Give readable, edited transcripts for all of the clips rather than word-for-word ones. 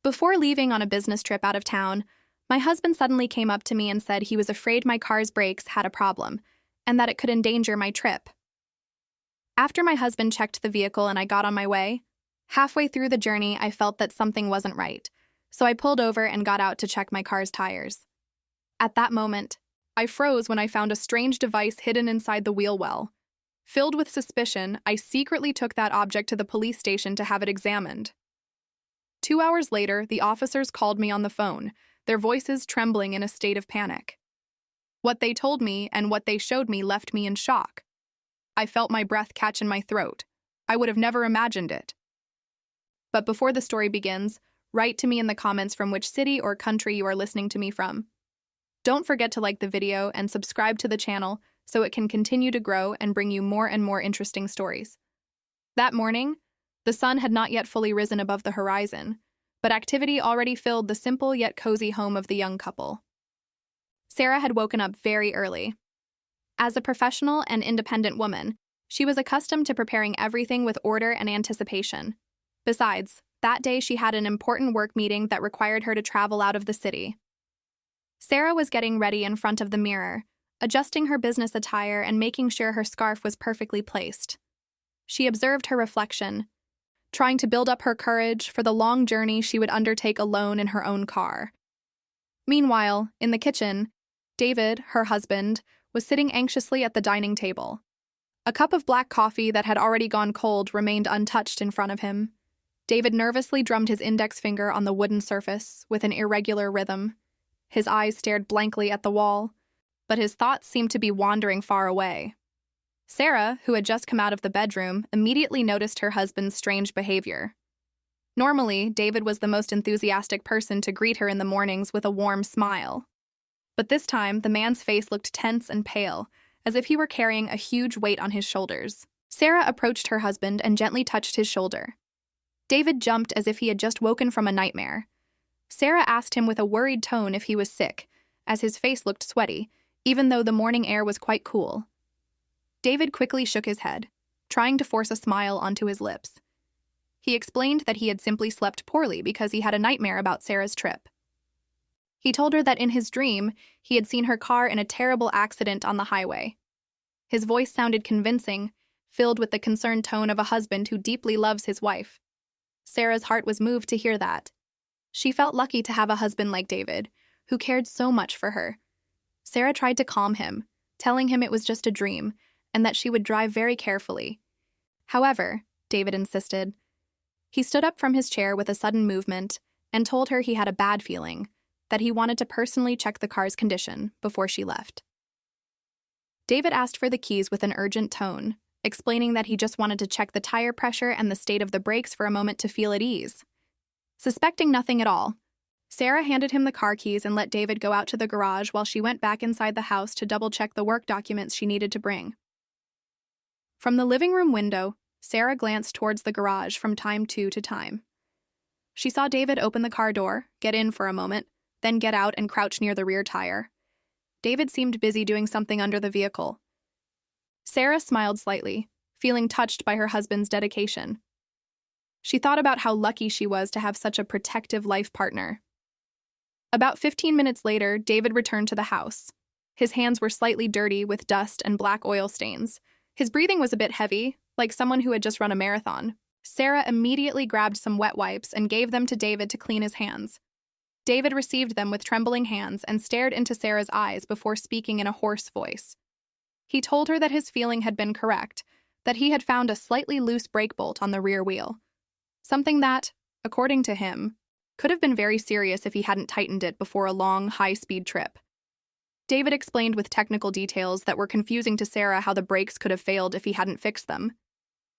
Before leaving on a business trip out of town, my husband suddenly came up to me and said he was afraid my car's brakes had a problem and that it could endanger my trip. After my husband checked the vehicle and I got on my way, halfway through the journey I felt that something wasn't right, so I pulled over and got out to check my car's tires. At that moment, I froze when I found a strange device hidden inside the wheel well. Filled with suspicion, I secretly took that object to the police station to have it examined. 2 hours later, the officers called me on the phone, their voices trembling in a state of panic. What they told me and what they showed me left me in shock. I felt my breath catch in my throat. I would have never imagined it. But before the story begins, write to me in the comments from which city or country you are listening to me from. Don't forget to like the video and subscribe to the channel so it can continue to grow and bring you more and more interesting stories. That morning, the sun had not yet fully risen above the horizon, but activity already filled the simple yet cozy home of the young couple. Sarah had woken up very early. As a professional and independent woman, she was accustomed to preparing everything with order and anticipation. Besides, that day she had an important work meeting that required her to travel out of the city. Sarah was getting ready in front of the mirror, adjusting her business attire and making sure her scarf was perfectly placed. She observed her reflection, trying to build up her courage for the long journey she would undertake alone in her own car. Meanwhile, in the kitchen, David, her husband, was sitting anxiously at the dining table. A cup of black coffee that had already gone cold remained untouched in front of him. David nervously drummed his index finger on the wooden surface with an irregular rhythm. His eyes stared blankly at the wall, but his thoughts seemed to be wandering far away. Sarah, who had just come out of the bedroom, immediately noticed her husband's strange behavior. Normally, David was the most enthusiastic person to greet her in the mornings with a warm smile. But this time, the man's face looked tense and pale, as if he were carrying a huge weight on his shoulders. Sarah approached her husband and gently touched his shoulder. David jumped as if he had just woken from a nightmare. Sarah asked him with a worried tone if he was sick, as his face looked sweaty, even though the morning air was quite cool. David quickly shook his head, trying to force a smile onto his lips. He explained that he had simply slept poorly because he had a nightmare about Sarah's trip. He told her that in his dream, he had seen her car in a terrible accident on the highway. His voice sounded convincing, filled with the concerned tone of a husband who deeply loves his wife. Sarah's heart was moved to hear that. She felt lucky to have a husband like David, who cared so much for her. Sarah tried to calm him, telling him it was just a dream and that she would drive very carefully. However, David insisted. He stood up from his chair with a sudden movement and told her he had a bad feeling, that he wanted to personally check the car's condition before she left. David asked for the keys with an urgent tone, explaining that he just wanted to check the tire pressure and the state of the brakes for a moment to feel at ease. Suspecting nothing at all, Sarah handed him the car keys and let David go out to the garage while she went back inside the house to double-check the work documents she needed to bring. From the living room window, Sarah glanced towards the garage from time to time. She saw David open the car door, get in for a moment, then get out and crouch near the rear tire. David seemed busy doing something under the vehicle. Sarah smiled slightly, feeling touched by her husband's dedication. She thought about how lucky she was to have such a protective life partner. About 15 minutes later, David returned to the house. His hands were slightly dirty with dust and black oil stains. His breathing was a bit heavy, like someone who had just run a marathon. Sarah immediately grabbed some wet wipes and gave them to David to clean his hands. David received them with trembling hands and stared into Sarah's eyes before speaking in a hoarse voice. He told her that his feeling had been correct, that he had found a slightly loose brake bolt on the rear wheel. Something that, according to him, could have been very serious if he hadn't tightened it before a long, high-speed trip. David explained with technical details that were confusing to Sarah how the brakes could have failed if he hadn't fixed them.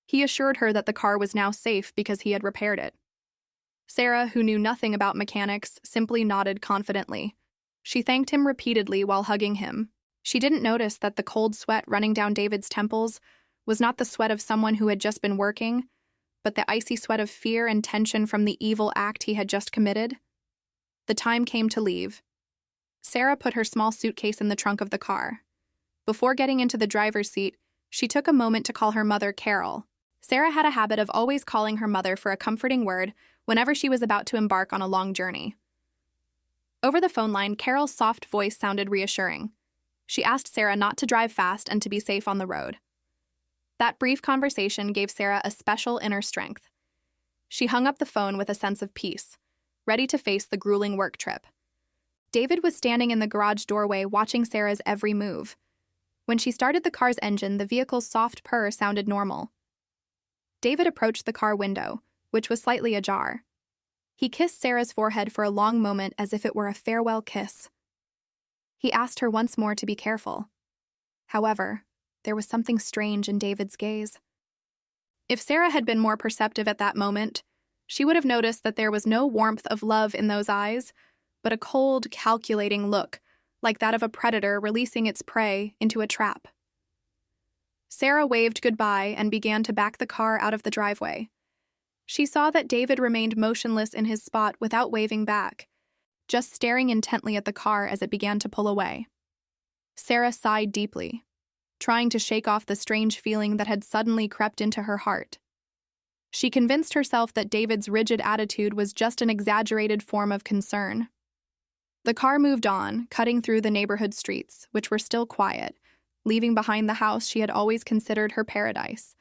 He assured her that the car was now safe because he had repaired it. Sarah, who knew nothing about mechanics, simply nodded confidently. She thanked him repeatedly while hugging him. She didn't notice that the cold sweat running down David's temples was not the sweat of someone who had just been working, but the icy sweat of fear and tension from the evil act he had just committed. The time came to leave. Sarah put her small suitcase in the trunk of the car. Before getting into the driver's seat, she took a moment to call her mother Carol. Sarah had a habit of always calling her mother for a comforting word whenever she was about to embark on a long journey. Over the phone line, Carol's soft voice sounded reassuring. She asked Sarah not to drive fast and to be safe on the road. That brief conversation gave Sarah a special inner strength. She hung up the phone with a sense of peace, ready to face the grueling work trip. David was standing in the garage doorway watching Sarah's every move. When she started the car's engine, the vehicle's soft purr sounded normal. David approached the car window, which was slightly ajar. He kissed Sarah's forehead for a long moment as if it were a farewell kiss. He asked her once more to be careful. However, there was something strange in David's gaze. If Sarah had been more perceptive at that moment, she would have noticed that there was no warmth of love in those eyes, but a cold, calculating look, like that of a predator releasing its prey into a trap. Sarah waved goodbye and began to back the car out of the driveway. She saw that David remained motionless in his spot without waving back, just staring intently at the car as it began to pull away. Sarah sighed deeply, trying to shake off the strange feeling that had suddenly crept into her heart. She convinced herself that David's rigid attitude was just an exaggerated form of concern. The car moved on, cutting through the neighborhood streets, which were still quiet, leaving behind the house she had always considered her paradise,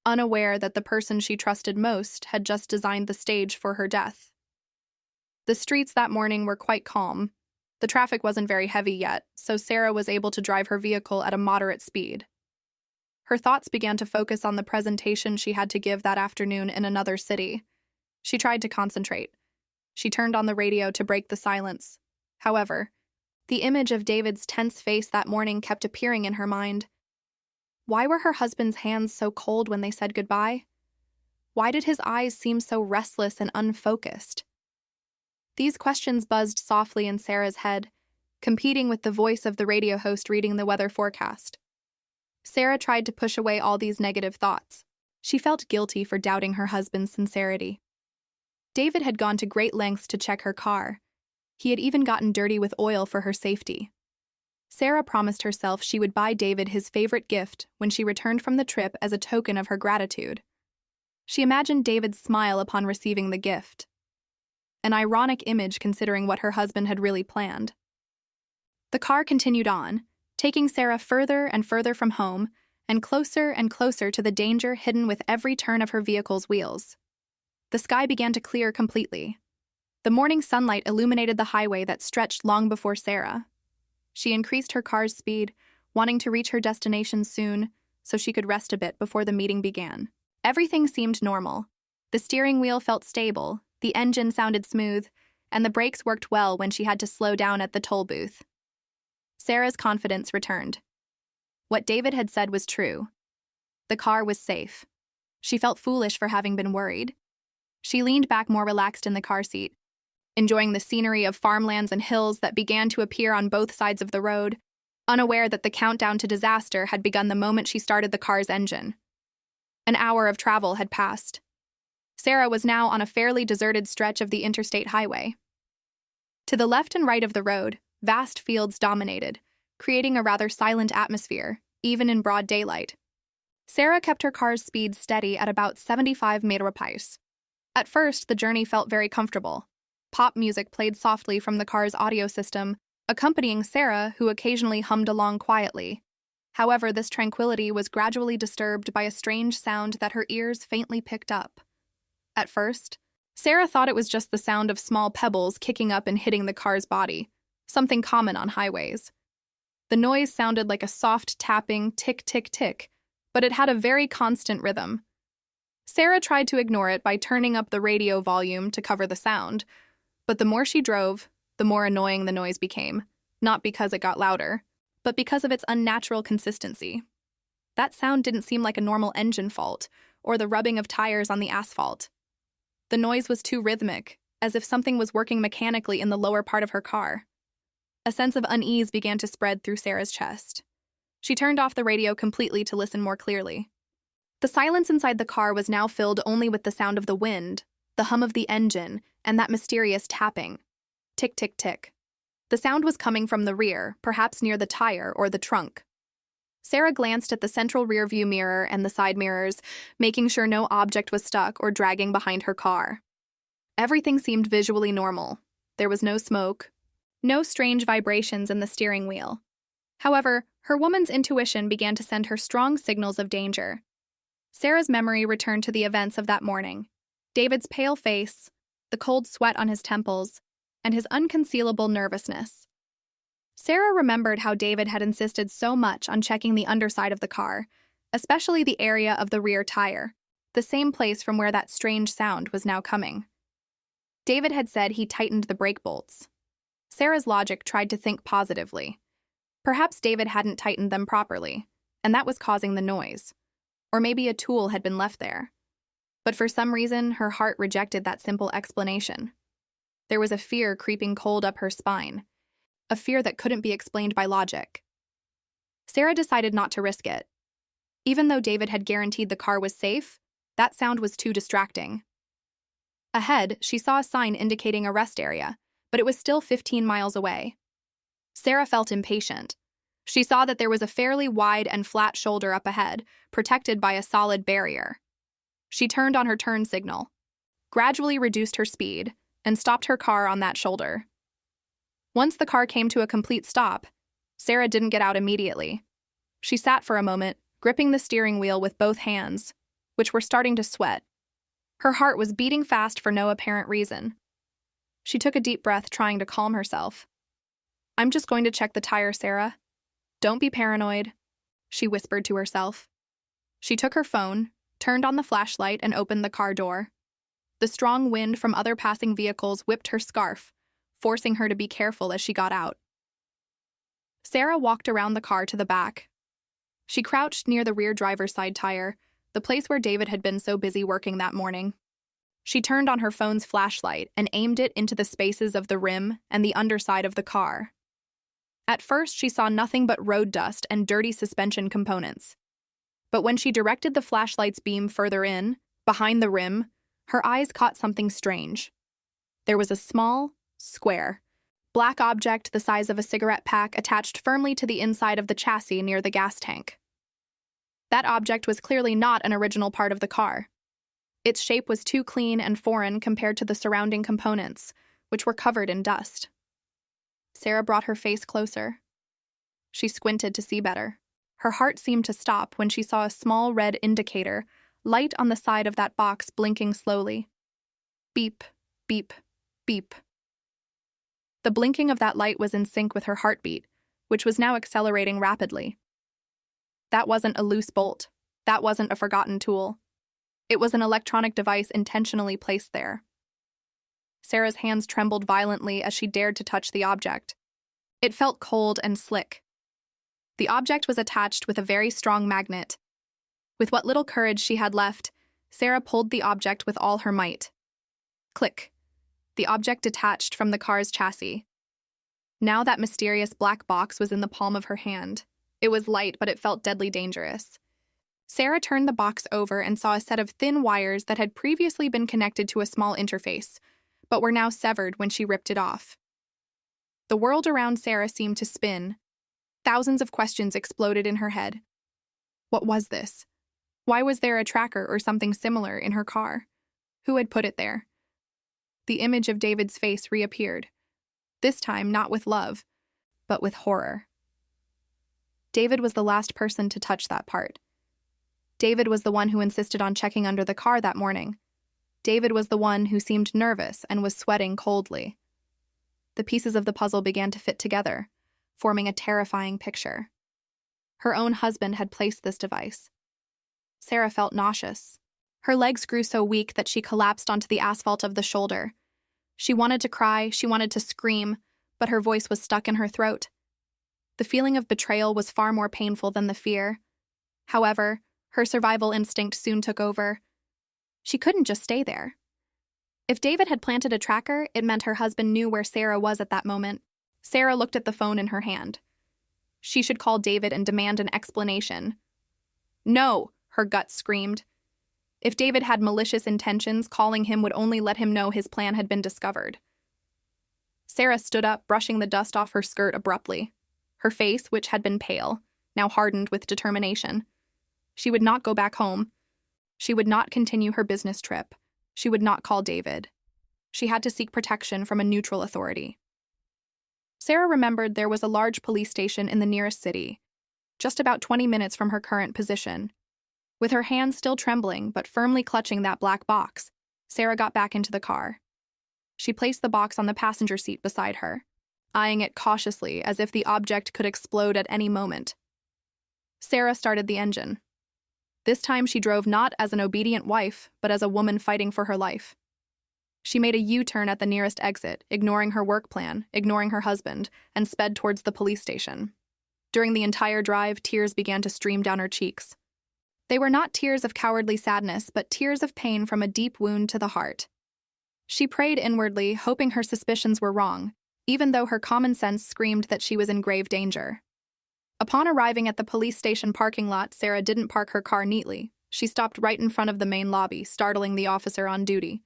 unaware that the person she trusted most had just designed the stage for her death. The streets that morning were quite calm. The traffic wasn't very heavy yet, so Sarah was able to drive her vehicle at a moderate speed. Her thoughts began to focus on the presentation she had to give that afternoon in another city. She tried to concentrate. She turned on the radio to break the silence. However, the image of David's tense face that morning kept appearing in her mind. Why were her husband's hands so cold when they said goodbye? Why did his eyes seem so restless and unfocused? These questions buzzed softly in Sarah's head, competing with the voice of the radio host reading the weather forecast. Sarah tried to push away all these negative thoughts. She felt guilty for doubting her husband's sincerity. David had gone to great lengths to check her car. He had even gotten dirty with oil for her safety. Sarah promised herself she would buy David his favorite gift when she returned from the trip as a token of her gratitude. She imagined David's smile upon receiving the gift. An ironic image considering what her husband had really planned. The car continued on, taking Sarah further and further from home and closer to the danger hidden with every turn of her vehicle's wheels. The sky began to clear completely. The morning sunlight illuminated the highway that stretched long before Sarah. She increased her car's speed, wanting to reach her destination soon so she could rest a bit before the meeting began. Everything seemed normal. The steering wheel felt stable, the engine sounded smooth, and the brakes worked well when she had to slow down at the toll booth. Sarah's confidence returned. What David had said was true. The car was safe. She felt foolish for having been worried. She leaned back more relaxed in the car seat, enjoying the scenery of farmlands and hills that began to appear on both sides of the road, unaware that the countdown to disaster had begun the moment she started the car's engine. An hour of travel had passed. Sarah was now on a fairly deserted stretch of the interstate highway. To the left and right of the road, vast fields dominated, creating a rather silent atmosphere, even in broad daylight. Sarah kept her car's speed steady at about 75 mph. At first, the journey felt very comfortable. Pop music played softly from the car's audio system, accompanying Sarah, who occasionally hummed along quietly. However, this tranquility was gradually disturbed by a strange sound that her ears faintly picked up. At first, Sarah thought it was just the sound of small pebbles kicking up and hitting the car's body, something common on highways. The noise sounded like a soft tapping tick-tick-tick, but it had a very constant rhythm. Sarah tried to ignore it by turning up the radio volume to cover the sound, but the more she drove, the more annoying the noise became, not because it got louder, but because of its unnatural consistency. That sound didn't seem like a normal engine fault or the rubbing of tires on the asphalt. The noise was too rhythmic, as if something was working mechanically in the lower part of her car. A sense of unease began to spread through Sarah's chest. She turned off the radio completely to listen more clearly. The silence inside the car was now filled only with the sound of the wind, the hum of the engine, and that mysterious tapping. Tick, tick, tick. The sound was coming from the rear, perhaps near the tire or the trunk. Sarah glanced at the central rearview mirror and the side mirrors, making sure no object was stuck or dragging behind her car. Everything seemed visually normal. There was no smoke, no strange vibrations in the steering wheel. However, her woman's intuition began to send her strong signals of danger. Sarah's memory returned to the events of that morning. David's pale face, the cold sweat on his temples, and his unconcealable nervousness. Sarah remembered how David had insisted so much on checking the underside of the car, especially the area of the rear tire, the same place from where that strange sound was now coming. David had said he tightened the brake bolts. Sarah's logic tried to think positively. Perhaps David hadn't tightened them properly, and that was causing the noise. Or maybe a tool had been left there. But for some reason, her heart rejected that simple explanation. There was a fear creeping cold up her spine, a fear that couldn't be explained by logic. Sarah decided not to risk it. Even though David had guaranteed the car was safe, that sound was too distracting. Ahead, she saw a sign indicating a rest area, but it was still 15 miles away. Sarah felt impatient. She saw that there was a fairly wide and flat shoulder up ahead, protected by a solid barrier. She turned on her turn signal, gradually reduced her speed, and stopped her car on that shoulder. Once the car came to a complete stop, Sarah didn't get out immediately. She sat for a moment, gripping the steering wheel with both hands, which were starting to sweat. Her heart was beating fast for no apparent reason. She took a deep breath, trying to calm herself. "I'm just going to check the tire, Sarah. Don't be paranoid," she whispered to herself. She took her phone, turned on the flashlight, and opened the car door. The strong wind from other passing vehicles whipped her scarf, forcing her to be careful as she got out. Sarah walked around the car to the back. She crouched near the rear driver's side tire, the place where David had been so busy working that morning. She turned on her phone's flashlight and aimed it into the spaces of the rim and the underside of the car. At first, she saw nothing but road dust and dirty suspension components. But when she directed the flashlight's beam further in, behind the rim, her eyes caught something strange. There was a small, square, black object the size of a cigarette pack attached firmly to the inside of the chassis near the gas tank. That object was clearly not an original part of the car. Its shape was too clean and foreign compared to the surrounding components, which were covered in dust. Sarah brought her face closer. She squinted to see better. Her heart seemed to stop when she saw a small red indicator light on the side of that box, blinking slowly. Beep, beep, beep. The blinking of that light was in sync with her heartbeat, which was now accelerating rapidly. That wasn't a loose bolt. That wasn't a forgotten tool. It was an electronic device intentionally placed there. Sarah's hands trembled violently as she dared to touch the object. It felt cold and slick. The object was attached with a very strong magnet. With what little courage she had left, Sarah pulled the object with all her might. Click. The object detached from the car's chassis. Now that mysterious black box was in the palm of her hand. It was light, but it felt deadly dangerous. Sarah turned the box over and saw a set of thin wires that had previously been connected to a small interface, but were now severed when she ripped it off. The world around Sarah seemed to spin. Thousands of questions exploded in her head. What was this? Why was there a tracker or something similar in her car? Who had put it there? The image of David's face reappeared. This time not with love, but with horror. David was the last person to touch that part. David was the one who insisted on checking under the car that morning. David was the one who seemed nervous and was sweating coldly. The pieces of the puzzle began to fit together, forming a terrifying picture. Her own husband had placed this device. Sarah felt nauseous. Her legs grew so weak that she collapsed onto the asphalt of the shoulder. She wanted to cry, she wanted to scream, but her voice was stuck in her throat. The feeling of betrayal was far more painful than the fear. However, her survival instinct soon took over. She couldn't just stay there. If David had planted a tracker, it meant her husband knew where Sarah was at that moment. Sarah looked at the phone in her hand. She should call David and demand an explanation. No, her gut screamed. If David had malicious intentions, calling him would only let him know his plan had been discovered. Sarah stood up, brushing the dust off her skirt abruptly. Her face, which had been pale, now hardened with determination. She would not go back home. She would not continue her business trip. She would not call David. She had to seek protection from a neutral authority. Sarah remembered there was a large police station in the nearest city, just about 20 minutes from her current position. With her hands still trembling but firmly clutching that black box, Sarah got back into the car. She placed the box on the passenger seat beside her, eyeing it cautiously as if the object could explode at any moment. Sarah started the engine. This time she drove not as an obedient wife, but as a woman fighting for her life. She made a U-turn at the nearest exit, ignoring her work plan, ignoring her husband, and sped towards the police station. During the entire drive, tears began to stream down her cheeks. They were not tears of cowardly sadness, but tears of pain from a deep wound to the heart. She prayed inwardly, hoping her suspicions were wrong, even though her common sense screamed that she was in grave danger. Upon arriving at the police station parking lot, Sarah didn't park her car neatly. She stopped right in front of the main lobby, startling the officer on duty.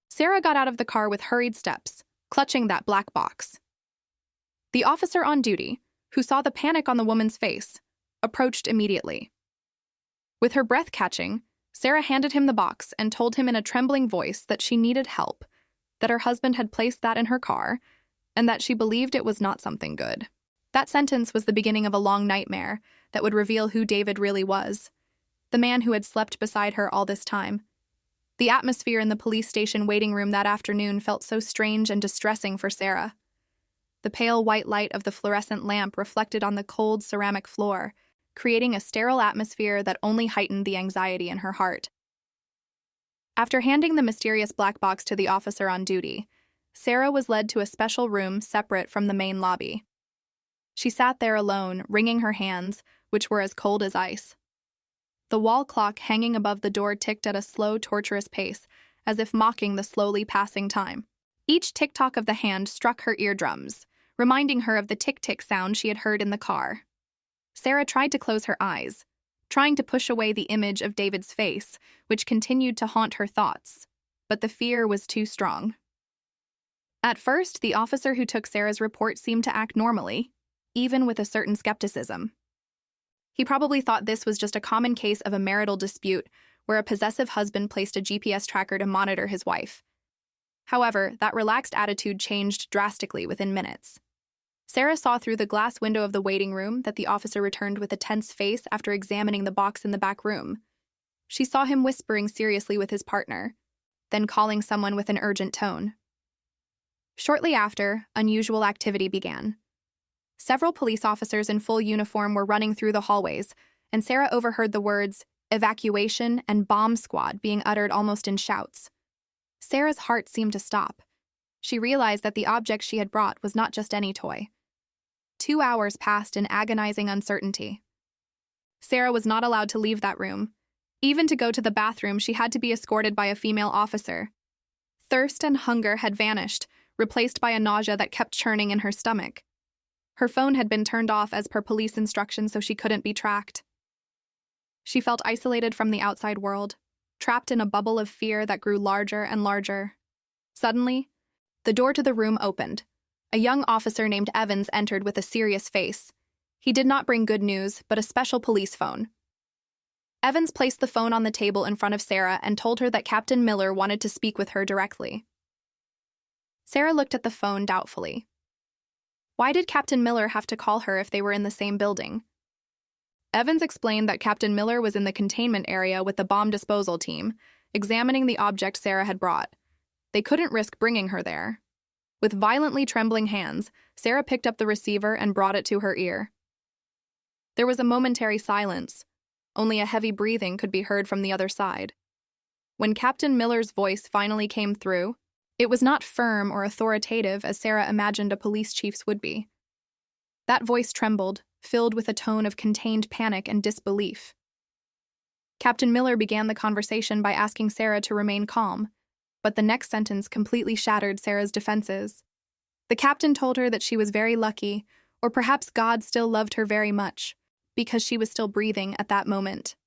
Sarah got out of the car with hurried steps, clutching that black box. The officer on duty, who saw the panic on the woman's face, approached immediately. With her breath catching, Sarah handed him the box and told him in a trembling voice that she needed help, that her husband had placed that in her car, and that she believed it was not something good. That sentence was the beginning of a long nightmare that would reveal who David really was, the man who had slept beside her all this time. The atmosphere in the police station waiting room that afternoon felt so strange and distressing for Sarah. The pale white light of the fluorescent lamp reflected on the cold ceramic floor, creating a sterile atmosphere that only heightened the anxiety in her heart. After handing the mysterious black box to the officer on duty, Sarah was led to a special room separate from the main lobby. She sat there alone, wringing her hands, which were as cold as ice. The wall clock hanging above the door ticked at a slow, torturous pace, as if mocking the slowly passing time. Each tick-tock of the hand struck her eardrums, reminding her of the tick-tick sound she had heard in the car. Sarah tried to close her eyes, trying to push away the image of David's face, which continued to haunt her thoughts, but the fear was too strong. At first, the officer who took Sarah's report seemed to act normally, even with a certain skepticism. He probably thought this was just a common case of a marital dispute where a possessive husband placed a GPS tracker to monitor his wife. However, that relaxed attitude changed drastically within minutes. Sarah saw through the glass window of the waiting room that the officer returned with a tense face after examining the box in the back room. She saw him whispering seriously with his partner, then calling someone with an urgent tone. Shortly after, unusual activity began. Several police officers in full uniform were running through the hallways, and Sarah overheard the words "evacuation" and "bomb squad" being uttered almost in shouts. Sarah's heart seemed to stop. She realized that the object she had brought was not just any toy. 2 hours passed in agonizing uncertainty. Sarah was not allowed to leave that room. Even to go to the bathroom, she had to be escorted by a female officer. Thirst and hunger had vanished, replaced by a nausea that kept churning in her stomach. Her phone had been turned off as per police instructions so she couldn't be tracked. She felt isolated from the outside world, trapped in a bubble of fear that grew larger and larger. Suddenly, the door to the room opened. A young officer named Evans entered with a serious face. He did not bring good news, but a special police phone. Evans placed the phone on the table in front of Sarah and told her that Captain Miller wanted to speak with her directly. Sarah looked at the phone doubtfully. Why did Captain Miller have to call her if they were in the same building? Evans explained that Captain Miller was in the containment area with the bomb disposal team, examining the object Sarah had brought. They couldn't risk bringing her there. With violently trembling hands, Sarah picked up the receiver and brought it to her ear. There was a momentary silence. Only a heavy breathing could be heard from the other side. When Captain Miller's voice finally came through, it was not firm or authoritative as Sarah imagined a police chief's would be. That voice trembled, filled with a tone of contained panic and disbelief. Captain Miller began the conversation by asking Sarah to remain calm, but the next sentence completely shattered Sarah's defenses. The captain told her that she was very lucky, or perhaps God still loved her very much, because she was still breathing at that moment.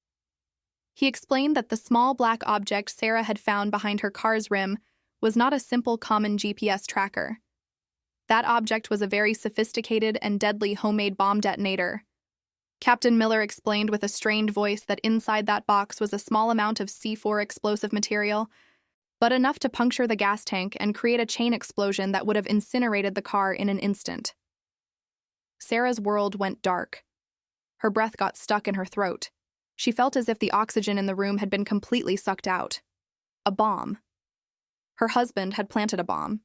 He explained that the small black object Sarah had found behind her car's rim was not a simple common GPS tracker. That object was a very sophisticated and deadly homemade bomb detonator. Captain Miller explained with a strained voice that inside that box was a small amount of C4 explosive material but enough to puncture the gas tank and create a chain explosion that would have incinerated the car in an instant. Sarah's world went dark. Her breath got stuck in her throat. She felt as if the oxygen in the room had been completely sucked out. A bomb. Her husband had planted a bomb.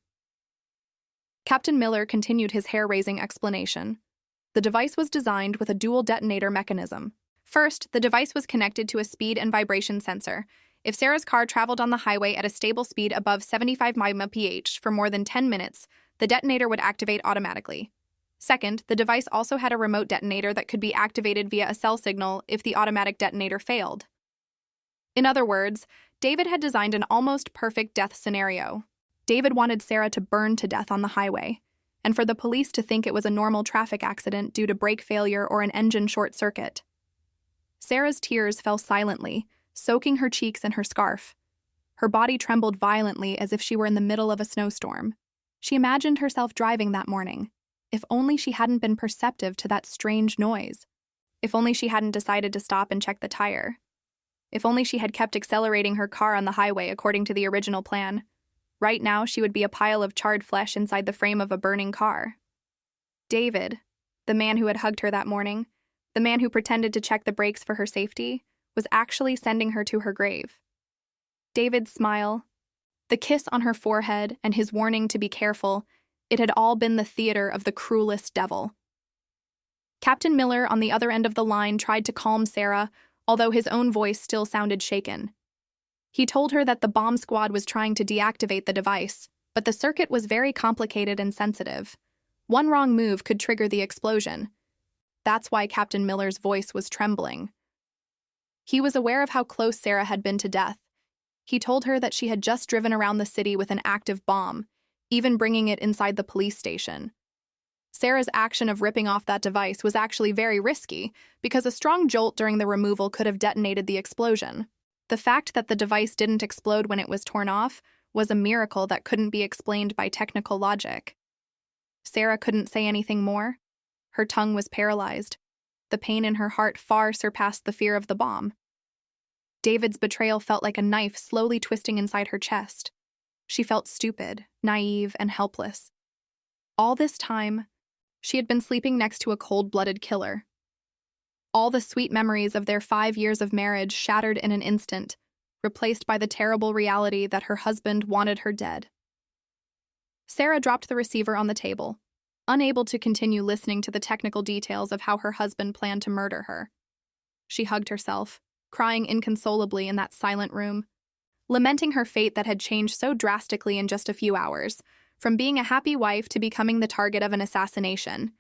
Captain Miller continued his hair-raising explanation. The device was designed with a dual detonator mechanism. First, the device was connected to a speed and vibration sensor. If Sarah's car traveled on the highway at a stable speed above 75 mph for more than 10 minutes, the detonator would activate automatically. Second, the device also had a remote detonator that could be activated via a cell signal if the automatic detonator failed. In other words, David had designed an almost perfect death scenario. David wanted Sarah to burn to death on the highway, and for the police to think it was a normal traffic accident due to brake failure or an engine short circuit. Sarah's tears fell silently, soaking her cheeks in her scarf. Her body trembled violently as if she were in the middle of a snowstorm. She imagined herself driving that morning. If only she hadn't been perceptive to that strange noise. If only she hadn't decided to stop and check the tire. If only she had kept accelerating her car on the highway according to the original plan. Right now, she would be a pile of charred flesh inside the frame of a burning car. David, the man who had hugged her that morning, the man who pretended to check the brakes for her safety, was actually sending her to her grave. David's smile, the kiss on her forehead, and his warning to be careful, it had all been the theater of the cruelest devil. Captain Miller, on the other end of the line, tried to calm Sarah, although his own voice still sounded shaken. He told her that the bomb squad was trying to deactivate the device, but the circuit was very complicated and sensitive. One wrong move could trigger the explosion. That's why Captain Miller's voice was trembling. He was aware of how close Sarah had been to death. He told her that she had just driven around the city with an active bomb, even bringing it inside the police station. Sarah's action of ripping off that device was actually very risky, because a strong jolt during the removal could have detonated the explosion. The fact that the device didn't explode when it was torn off was a miracle that couldn't be explained by technical logic. Sarah couldn't say anything more. Her tongue was paralyzed. The pain in her heart far surpassed the fear of the bomb. David's betrayal felt like a knife slowly twisting inside her chest. She felt stupid, naive, and helpless. All this time, she had been sleeping next to a cold-blooded killer. All the sweet memories of their 5 years of marriage shattered in an instant, replaced by the terrible reality that her husband wanted her dead. Sarah dropped the receiver on the table, unable to continue listening to the technical details of how her husband planned to murder her. She hugged herself, crying inconsolably in that silent room, lamenting her fate that had changed so drastically in just a few hours, from being a happy wife to becoming the target of an assassination.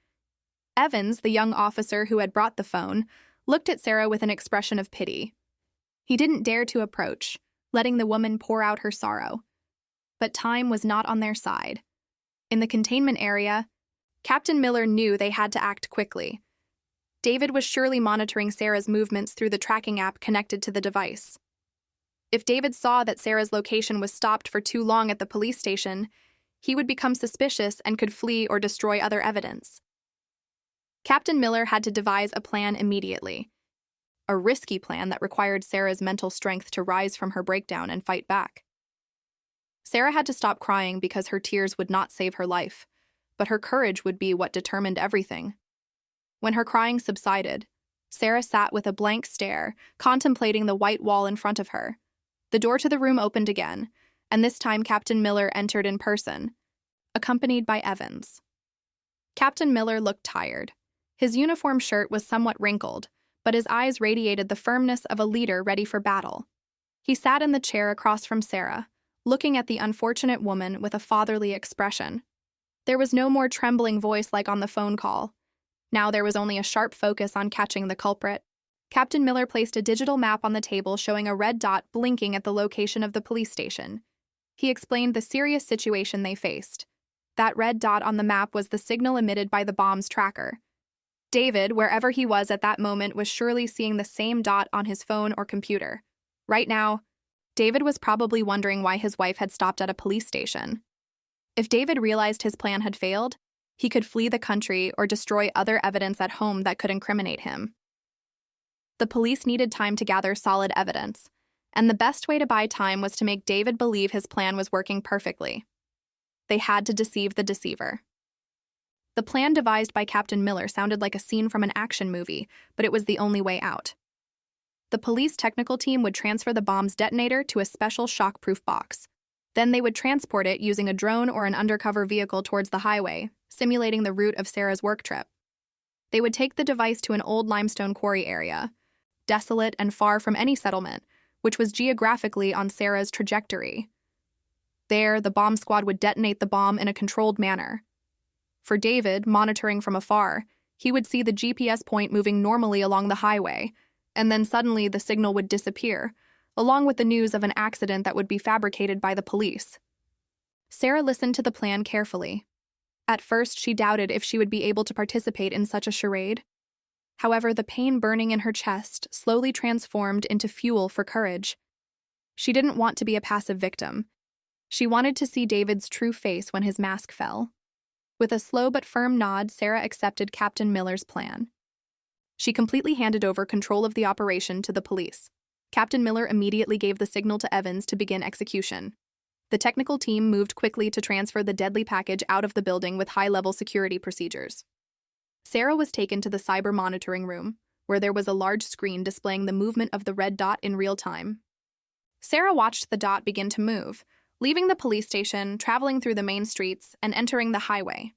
Evans, the young officer who had brought the phone, looked at Sarah with an expression of pity. He didn't dare to approach, letting the woman pour out her sorrow. But time was not on their side. In the containment area, Captain Miller knew they had to act quickly. David was surely monitoring Sarah's movements through the tracking app connected to the device. If David saw that Sarah's location was stopped for too long at the police station, he would become suspicious and could flee or destroy other evidence. Captain Miller had to devise a plan immediately. A risky plan that required Sarah's mental strength to rise from her breakdown and fight back. Sarah had to stop crying because her tears would not save her life, but her courage would be what determined everything. When her crying subsided, Sarah sat with a blank stare, contemplating the white wall in front of her. The door to the room opened again, and this time Captain Miller entered in person, accompanied by Evans. Captain Miller looked tired. His uniform shirt was somewhat wrinkled, but his eyes radiated the firmness of a leader ready for battle. He sat in the chair across from Sarah, looking at the unfortunate woman with a fatherly expression. There was no more trembling voice like on the phone call. Now there was only a sharp focus on catching the culprit. Captain Miller placed a digital map on the table showing a red dot blinking at the location of the police station. He explained the serious situation they faced. That red dot on the map was the signal emitted by the bomb's tracker. David, wherever he was at that moment, was surely seeing the same dot on his phone or computer. Right now, David was probably wondering why his wife had stopped at a police station. If David realized his plan had failed, he could flee the country or destroy other evidence at home that could incriminate him. The police needed time to gather solid evidence, and the best way to buy time was to make David believe his plan was working perfectly. They had to deceive the deceiver. The plan devised by Captain Miller sounded like a scene from an action movie, but it was the only way out. The police technical team would transfer the bomb's detonator to a special shock-proof box. Then they would transport it using a drone or an undercover vehicle towards the highway, simulating the route of Sarah's work trip. They would take the device to an old limestone quarry area, desolate and far from any settlement, which was geographically on Sarah's trajectory. There, the bomb squad would detonate the bomb in a controlled manner. For David, monitoring from afar, he would see the GPS point moving normally along the highway, and then suddenly the signal would disappear, along with the news of an accident that would be fabricated by the police. Sarah listened to the plan carefully. At first, she doubted if she would be able to participate in such a charade. However, the pain burning in her chest slowly transformed into fuel for courage. She didn't want to be a passive victim. She wanted to see David's true face when his mask fell. With a slow but firm nod, Sarah accepted Captain Miller's plan. She completely handed over control of the operation to the police. Captain Miller immediately gave the signal to Evans to begin execution. The technical team moved quickly to transfer the deadly package out of the building with high-level security procedures. Sarah was taken to the cyber monitoring room, where there was a large screen displaying the movement of the red dot in real time. Sarah watched the dot begin to move, leaving the police station, traveling through the main streets, and entering the highway.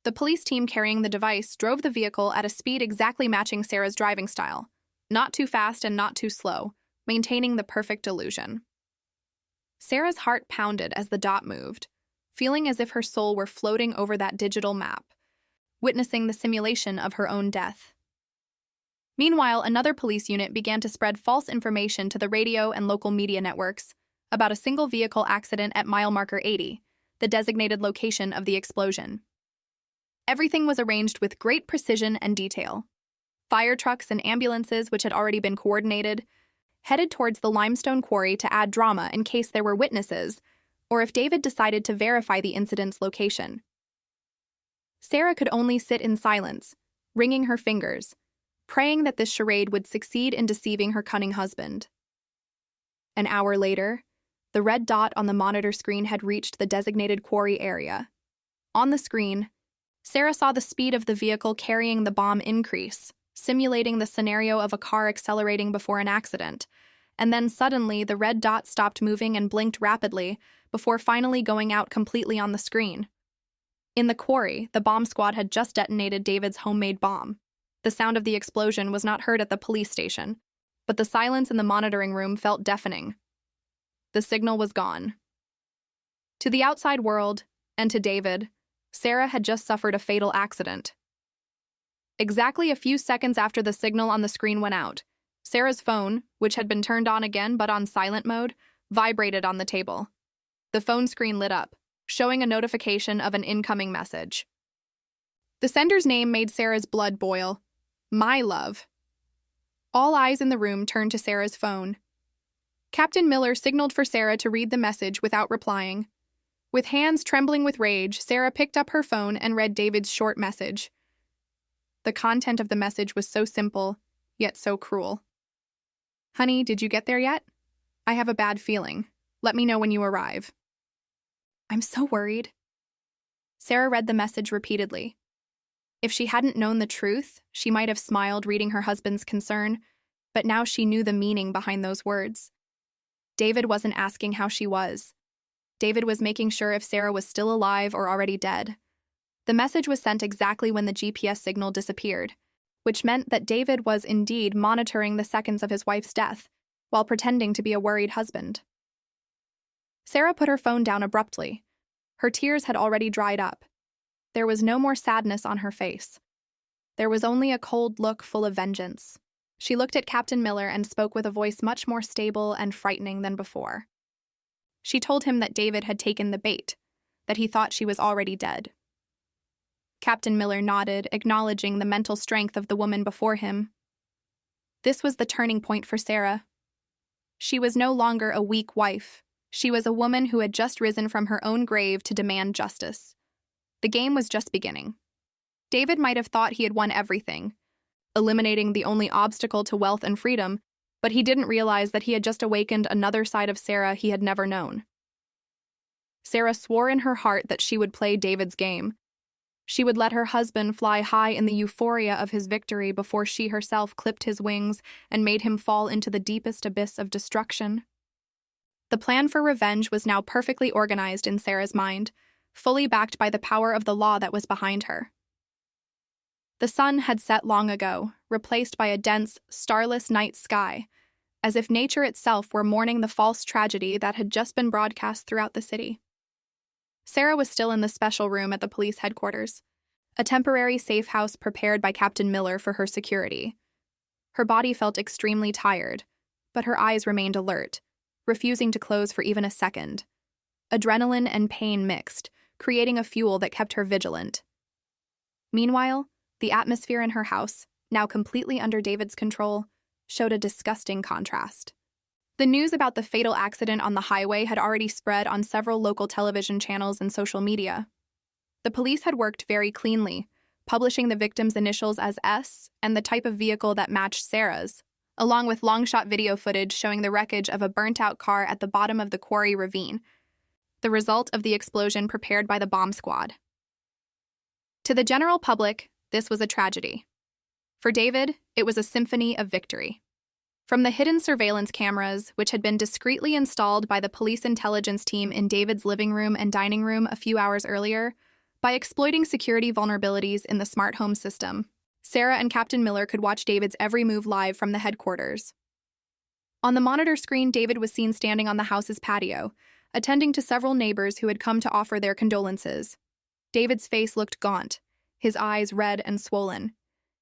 The police team carrying the device drove the vehicle at a speed exactly matching Sarah's driving style, not too fast and not too slow, maintaining the perfect illusion. Sarah's heart pounded as the dot moved, feeling as if her soul were floating over that digital map, witnessing the simulation of her own death. Meanwhile, another police unit began to spread false information to the radio and local media networks about a single vehicle accident at mile marker 80, the designated location of the explosion. Everything was arranged with great precision and detail. Fire trucks and ambulances, which had already been coordinated, headed towards the limestone quarry to add drama in case there were witnesses, or if David decided to verify the incident's location. Sarah could only sit in silence, wringing her fingers, praying that this charade would succeed in deceiving her cunning husband. An hour later, the red dot on the monitor screen had reached the designated quarry area. On the screen, Sarah saw the speed of the vehicle carrying the bomb increase, simulating the scenario of a car accelerating before an accident, and then suddenly the red dot stopped moving and blinked rapidly before finally going out completely on the screen. In the quarry, the bomb squad had just detonated David's homemade bomb. The sound of the explosion was not heard at the police station, but the silence in the monitoring room felt deafening. The signal was gone. To the outside world, and to David, Sarah had just suffered a fatal accident. Exactly a few seconds after the signal on the screen went out, Sarah's phone, which had been turned on again but on silent mode, vibrated on the table. The phone screen lit up, showing a notification of an incoming message. The sender's name made Sarah's blood boil. My love. All eyes in the room turned to Sarah's phone. Captain Miller signaled for Sarah to read the message without replying. With hands trembling with rage, Sarah picked up her phone and read David's short message. The content of the message was so simple, yet so cruel. Honey, did you get there yet? I have a bad feeling. Let me know when you arrive. I'm so worried. Sarah read the message repeatedly. If she hadn't known the truth, she might have smiled reading her husband's concern, but now she knew the meaning behind those words. David wasn't asking how she was. David was making sure if Sarah was still alive or already dead. The message was sent exactly when the GPS signal disappeared, which meant that David was indeed monitoring the seconds of his wife's death, while pretending to be a worried husband. Sarah put her phone down abruptly. Her tears had already dried up. There was no more sadness on her face. There was only a cold look full of vengeance. She looked at Captain Miller and spoke with a voice much more stable and frightening than before. She told him that David had taken the bait, that he thought she was already dead. Captain Miller nodded, acknowledging the mental strength of the woman before him. This was the turning point for Sarah. She was no longer a weak wife. She was a woman who had just risen from her own grave to demand justice. The game was just beginning. David might have thought he had won everything, eliminating the only obstacle to wealth and freedom, But he didn't realize that he had just awakened another side of Sarah he had never known. Sarah swore in her heart that she would play David's game. She would let her husband fly high in the euphoria of his victory before she herself clipped his wings and made him fall into the deepest abyss of destruction. The plan for revenge was now perfectly organized in Sarah's mind, fully backed by the power of the law that was behind her. The sun had set long ago, replaced by a dense, starless night sky, as if nature itself were mourning the false tragedy that had just been broadcast throughout the city. Sarah was still in the special room at the police headquarters, a temporary safe house prepared by Captain Miller for her security. Her body felt extremely tired, but her eyes remained alert, refusing to close for even a second. Adrenaline and pain mixed, creating a fuel that kept her vigilant. Meanwhile, the atmosphere in her house, now completely under David's control, showed a disgusting contrast. The news about the fatal accident on the highway had already spread on several local television channels and social media. The police had worked very cleanly, publishing the victim's initials as S and the type of vehicle that matched Sarah's, along with long-shot video footage showing the wreckage of a burnt-out car at the bottom of the Quarry Ravine, the result of the explosion prepared by the bomb squad. To the general public, this was a tragedy. For David, it was a symphony of victory. From the hidden surveillance cameras, which had been discreetly installed by the police intelligence team in David's living room and dining room a few hours earlier, by exploiting security vulnerabilities in the smart home system, Sarah and Captain Miller could watch David's every move live from the headquarters. On the monitor screen, David was seen standing on the house's patio, attending to several neighbors who had come to offer their condolences. David's face looked gaunt, his eyes red and swollen.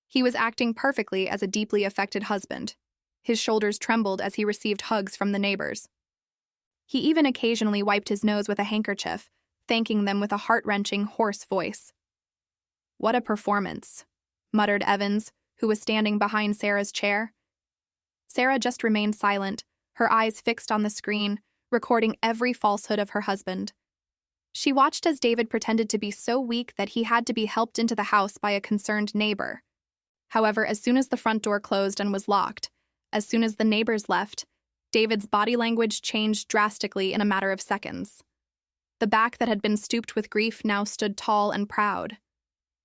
He was acting perfectly as a deeply affected husband. His shoulders trembled as he received hugs from the neighbors. He even occasionally wiped his nose with a handkerchief, thanking them with a heart-wrenching, hoarse voice. "What a performance," muttered Evans, who was standing behind Sarah's chair. Sarah just remained silent, her eyes fixed on the screen, recording every falsehood of her husband. She watched as David pretended to be so weak that he had to be helped into the house by a concerned neighbor. However, as soon as the front door closed and was locked, as soon as the neighbors left, David's body language changed drastically in a matter of seconds. The back that had been stooped with grief now stood tall and proud.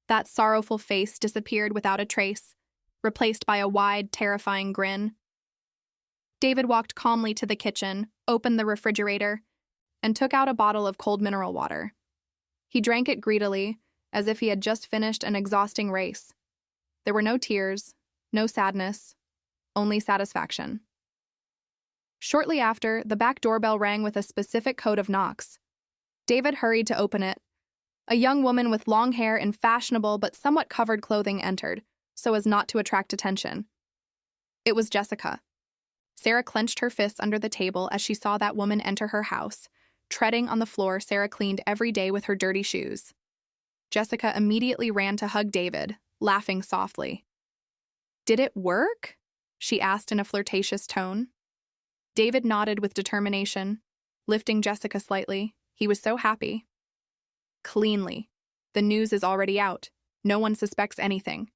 That sorrowful face disappeared without a trace, replaced by a wide, terrifying grin. David walked calmly to the kitchen, opened the refrigerator, and took out a bottle of cold mineral water. He drank it greedily, as if he had just finished an exhausting race. There were no tears, no sadness, only satisfaction. Shortly after, the back doorbell rang with a specific code of knocks. David hurried to open it. A young woman with long hair and fashionable but somewhat covered clothing entered, so as not to attract attention. It was Jessica. Sarah clenched her fists under the table as she saw that woman enter her house, treading on the floor Sarah cleaned every day with her dirty shoes. Jessica immediately ran to hug David, laughing softly. "Did it work?" she asked in a flirtatious tone. David nodded with determination, lifting Jessica slightly. He was so happy. "Cleanly. The news is already out. No one suspects anything."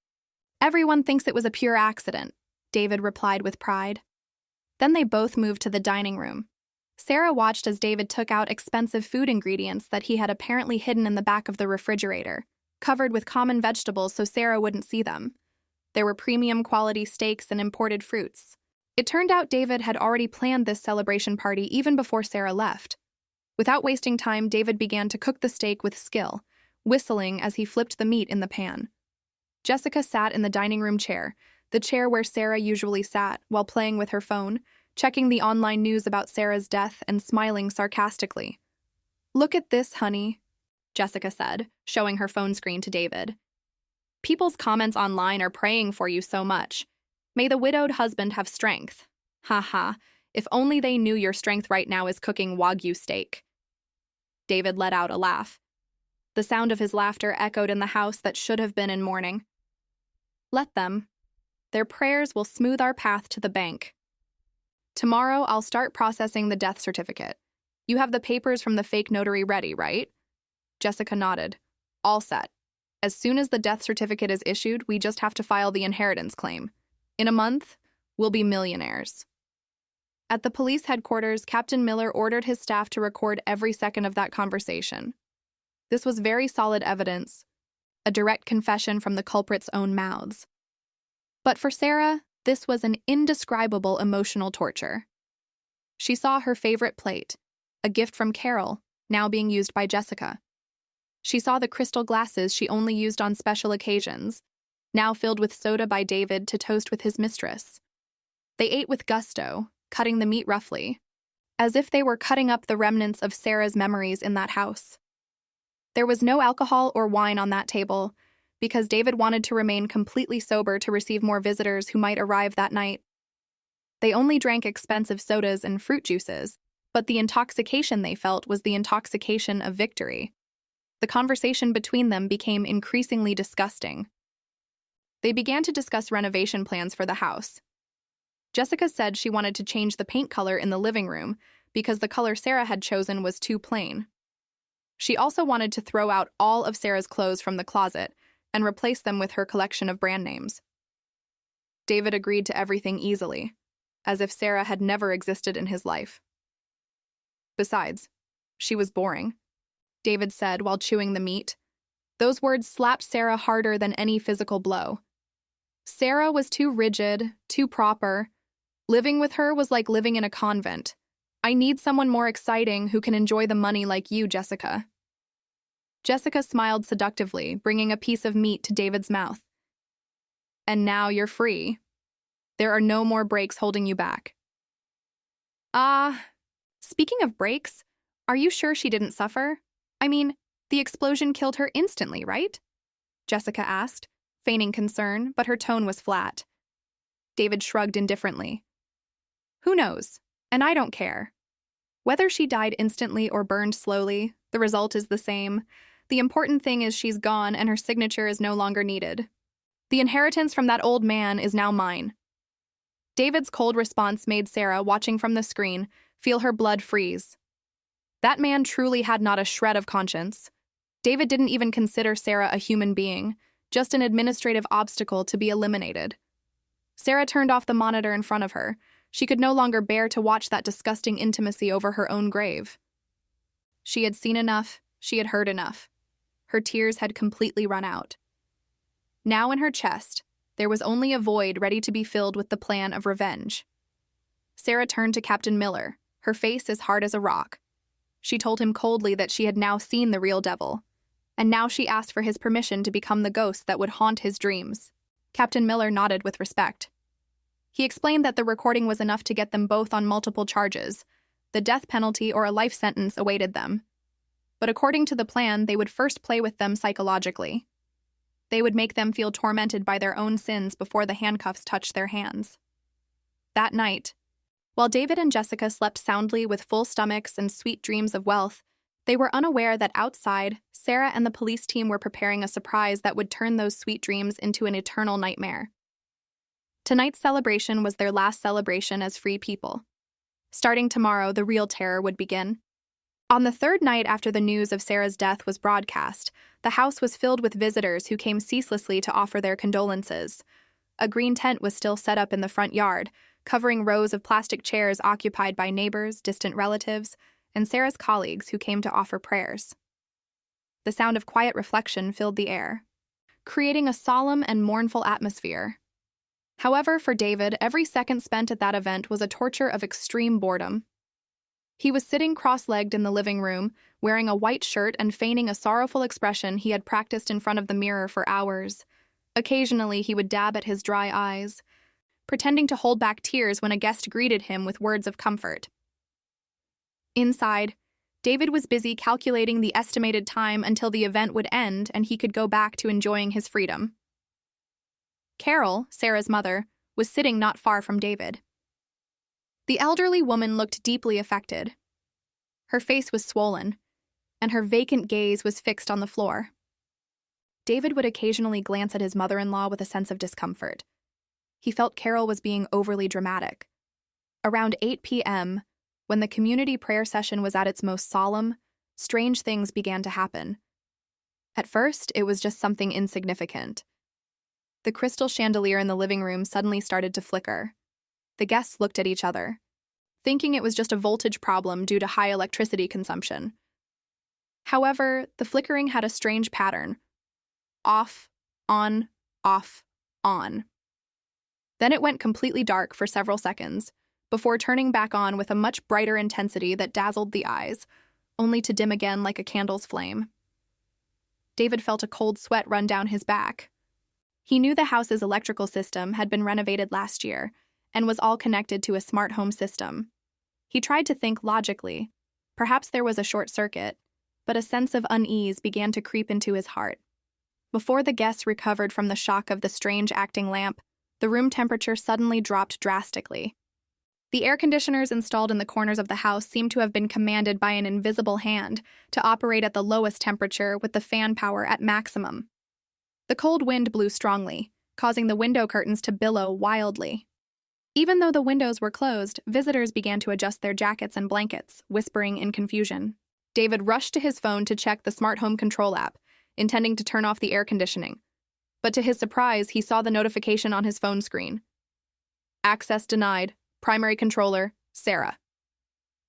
"Everyone thinks it was a pure accident," David replied with pride. Then they both moved to the dining room. Sarah watched as David took out expensive food ingredients that he had apparently hidden in the back of the refrigerator, covered with common vegetables so Sarah wouldn't see them. There were premium quality steaks and imported fruits. It turned out David had already planned this celebration party even before Sarah left. Without wasting time, David began to cook the steak with skill, whistling as he flipped the meat in the pan. Jessica sat in the dining room chair, the chair where Sarah usually sat, while playing with her phone, checking the online news about Sarah's death and smiling sarcastically. "Look at this, honey," Jessica said, showing her phone screen to David. "People's comments online are praying for you so much. May the widowed husband have strength. Ha ha, if only they knew your strength right now is cooking Wagyu steak." David let out a laugh. The sound of his laughter echoed in the house that should have been in mourning. "Let them. Their prayers will smooth our path to the bank. Tomorrow, I'll start processing the death certificate. You have the papers from the fake notary ready, right?" Jessica nodded. "All set. As soon as the death certificate is issued, we just have to file the inheritance claim. In a month, We'll be millionaires." At the police headquarters, Captain Miller ordered his staff to record every second of that conversation. This was very solid evidence, a direct confession from the culprits' own mouths. But for Sarah, this was an indescribable emotional torture. She saw her favorite plate, a gift from Carol, now being used by Jessica. She saw the crystal glasses she only used on special occasions, now filled with soda by David to toast with his mistress. They ate with gusto, cutting the meat roughly, as if they were cutting up the remnants of Sarah's memories in that house. There was no alcohol or wine on that table, because David wanted to remain completely sober to receive more visitors who might arrive that night. They only drank expensive sodas and fruit juices, but the intoxication they felt was the intoxication of victory. The conversation between them became increasingly disgusting. They began to discuss renovation plans for the house. Jessica said she wanted to change the paint color in the living room because the color Sarah had chosen was too plain. She also wanted to throw out all of Sarah's clothes from the closet and replace them with her collection of brand names. David agreed to everything easily, as if Sarah had never existed in his life. Besides, she was boring, David said while chewing the meat. Those words slapped Sarah harder than any physical blow. Sarah was too rigid, too proper. Living with her was like living in a convent. I need someone more exciting who can enjoy the money like you, Jessica. Jessica smiled seductively, bringing a piece of meat to David's mouth. And now you're free. There are no more breaks holding you back. Speaking of breaks, are you sure she didn't suffer? I mean, the explosion killed her instantly, right? Jessica asked, feigning concern, but her tone was flat. David shrugged indifferently. Who knows? And I don't care. Whether she died instantly or burned slowly, the result is the same. The important thing is she's gone and her signature is no longer needed. The inheritance from that old man is now mine. David's cold response made Sarah, watching from the screen, feel her blood freeze. That man truly had not a shred of conscience. David didn't even consider Sarah a human being, just an administrative obstacle to be eliminated. Sarah turned off the monitor in front of her. She could no longer bear to watch that disgusting intimacy over her own grave. She had seen enough, she had heard enough. Her tears had completely run out. Now in her chest, there was only a void ready to be filled with the plan of revenge. Sarah turned to Captain Miller, her face as hard as a rock. She told him coldly that she had now seen the real devil, and now she asked for his permission to become the ghost that would haunt his dreams. Captain Miller nodded with respect. He explained that the recording was enough to get them both on multiple charges. The death penalty or a life sentence awaited them. But according to the plan, they would first play with them psychologically. They would make them feel tormented by their own sins before the handcuffs touched their hands. That night, while David and Jessica slept soundly with full stomachs and sweet dreams of wealth, they were unaware that outside, Sarah and the police team were preparing a surprise that would turn those sweet dreams into an eternal nightmare. Tonight's celebration was their last celebration as free people. Starting tomorrow, the real terror would begin. On the third night after the news of Sarah's death was broadcast, the house was filled with visitors who came ceaselessly to offer their condolences. A green tent was still set up in the front yard, covering rows of plastic chairs occupied by neighbors, distant relatives, and Sarah's colleagues who came to offer prayers. The sound of quiet reflection filled the air, creating a solemn and mournful atmosphere. However, for David, every second spent at that event was a torture of extreme boredom. He was sitting cross-legged in the living room, wearing a white shirt and feigning a sorrowful expression he had practiced in front of the mirror for hours. Occasionally, he would dab at his dry eyes, pretending to hold back tears when a guest greeted him with words of comfort. Inside, David was busy calculating the estimated time until the event would end and he could go back to enjoying his freedom. Carol, Sarah's mother, was sitting not far from David. The elderly woman looked deeply affected. Her face was swollen, and her vacant gaze was fixed on the floor. David would occasionally glance at his mother-in-law with a sense of discomfort. He felt Carol was being overly dramatic. Around 8 p.m., when the community prayer session was at its most solemn, strange things began to happen. At first, it was just something insignificant. The crystal chandelier in the living room suddenly started to flicker. The guests looked at each other, thinking it was just a voltage problem due to high electricity consumption. However, the flickering had a strange pattern. Off, on, off, on. Then it went completely dark for several seconds, before turning back on with a much brighter intensity that dazzled the eyes, only to dim again like a candle's flame. David felt a cold sweat run down his back. He knew the house's electrical system had been renovated last year and was all connected to a smart home system. He tried to think logically. Perhaps there was a short circuit, but a sense of unease began to creep into his heart. Before the guests recovered from the shock of the strange acting lamp, the room temperature suddenly dropped drastically. The air conditioners installed in the corners of the house seemed to have been commanded by an invisible hand to operate at the lowest temperature with the fan power at maximum. The cold wind blew strongly, causing the window curtains to billow wildly. Even though the windows were closed, visitors began to adjust their jackets and blankets, whispering in confusion. David rushed to his phone to check the smart home control app, intending to turn off the air conditioning. But to his surprise, he saw the notification on his phone screen. Access denied. Primary controller, Sarah.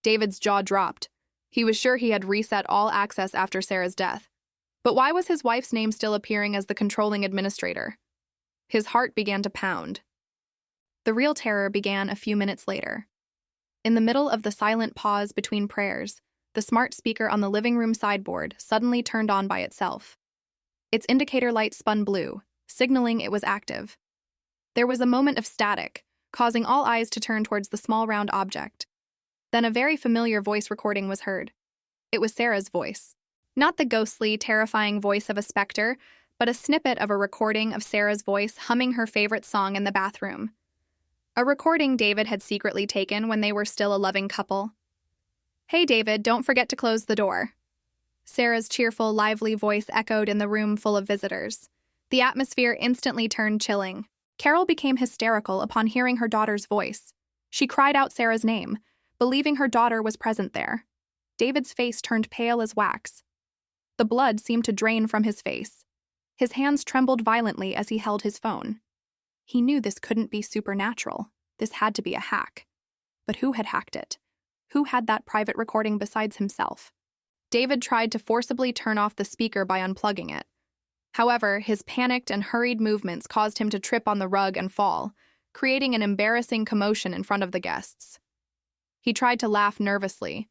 David's jaw dropped. He was sure he had reset all access after Sarah's death. But why was his wife's name still appearing as the controlling administrator? His heart began to pound. The real terror began a few minutes later. In the middle of the silent pause between prayers, the smart speaker on the living room sideboard suddenly turned on by itself. Its indicator light spun blue, signaling it was active. There was a moment of static, causing all eyes to turn towards the small round object. Then a very familiar voice recording was heard. It was Sarah's voice. Not the ghostly, terrifying voice of a specter, but a snippet of a recording of Sarah's voice humming her favorite song in the bathroom. A recording David had secretly taken when they were still a loving couple. "Hey David, don't forget to close the door." Sarah's cheerful, lively voice echoed in the room full of visitors. The atmosphere instantly turned chilling. Carol became hysterical upon hearing her daughter's voice. She cried out Sarah's name, believing her daughter was present there. David's face turned pale as wax. The blood seemed to drain from his face. His hands trembled violently as he held his phone. He knew this couldn't be supernatural. This had to be a hack. But who had hacked it? Who had that private recording besides himself? David tried to forcibly turn off the speaker by unplugging it. However, his panicked and hurried movements caused him to trip on the rug and fall, creating an embarrassing commotion in front of the guests. He tried to laugh nervously,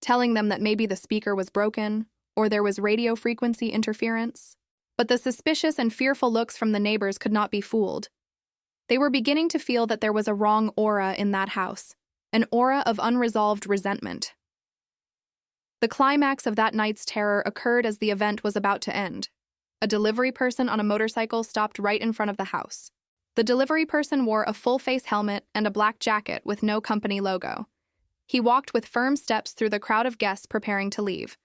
telling them that maybe the speaker was broken or there was radio frequency interference. But the suspicious and fearful looks from the neighbors could not be fooled. They were beginning to feel that there was a wrong aura in that house, an aura of unresolved resentment. The climax of that night's terror occurred as the event was about to end. A delivery person on a motorcycle stopped right in front of the house. The delivery person wore a full-face helmet and a black jacket with no company logo. He walked with firm steps through the crowd of guests preparing to leave.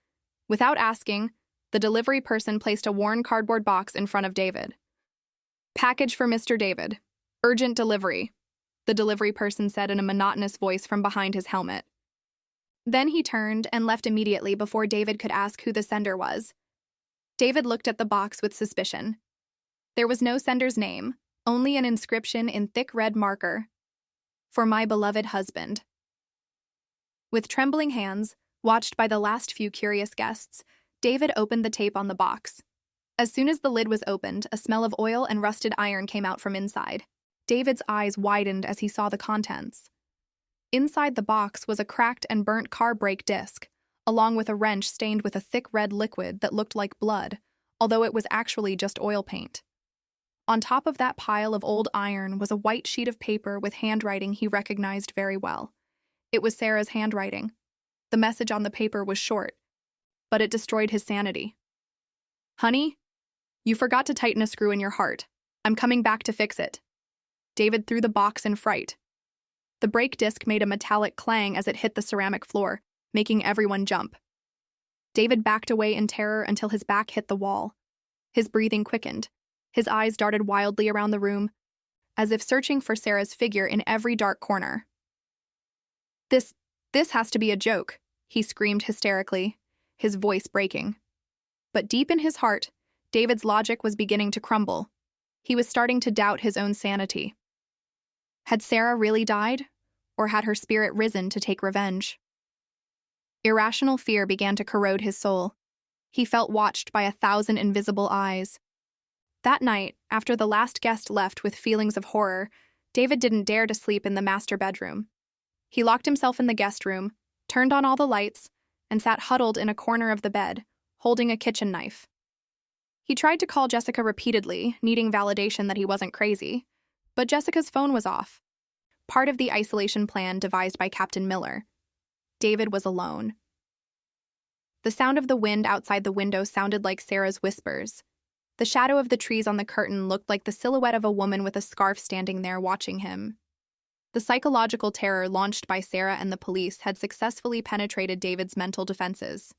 Without asking, the delivery person placed a worn cardboard box in front of David. "Package for Mr. David. Urgent delivery," the delivery person said in a monotonous voice from behind his helmet. Then he turned and left immediately before David could ask who the sender was. David looked at the box with suspicion. There was no sender's name, only an inscription in thick red marker. "For my beloved husband." With trembling hands, watched by the last few curious guests, David opened the tape on the box. As soon as the lid was opened, a smell of oil and rusted iron came out from inside. David's eyes widened as he saw the contents. Inside the box was a cracked and burnt car brake disc, along with a wrench stained with a thick red liquid that looked like blood, although it was actually just oil paint. On top of that pile of old iron was a white sheet of paper with handwriting he recognized very well. It was Sarah's handwriting. The message on the paper was short, but it destroyed his sanity. "Honey, you forgot to tighten a screw in your heart. I'm coming back to fix it." David threw the box in fright. The brake disc made a metallic clang as it hit the ceramic floor, making everyone jump. David backed away in terror until his back hit the wall. His breathing quickened. His eyes darted wildly around the room, as if searching for Sarah's figure in every dark corner. This has to be a joke," he screamed hysterically, his voice breaking. But deep in his heart, David's logic was beginning to crumble. He was starting to doubt his own sanity. Had Sarah really died? Or had her spirit risen to take revenge? Irrational fear began to corrode his soul. He felt watched by 1,000 invisible eyes. That night, after the last guest left with feelings of horror, David didn't dare to sleep in the master bedroom. He locked himself in the guest room, turned on all the lights, and sat huddled in a corner of the bed, holding a kitchen knife. He tried to call Jessica repeatedly, needing validation that he wasn't crazy, but Jessica's phone was off. Part of the isolation plan devised by Captain Miller. David was alone. The sound of the wind outside the window sounded like Sarah's whispers. The shadow of the trees on the curtain looked like the silhouette of a woman with a scarf standing there watching him. The psychological terror launched by Sarah and the police had successfully penetrated David's mental defenses.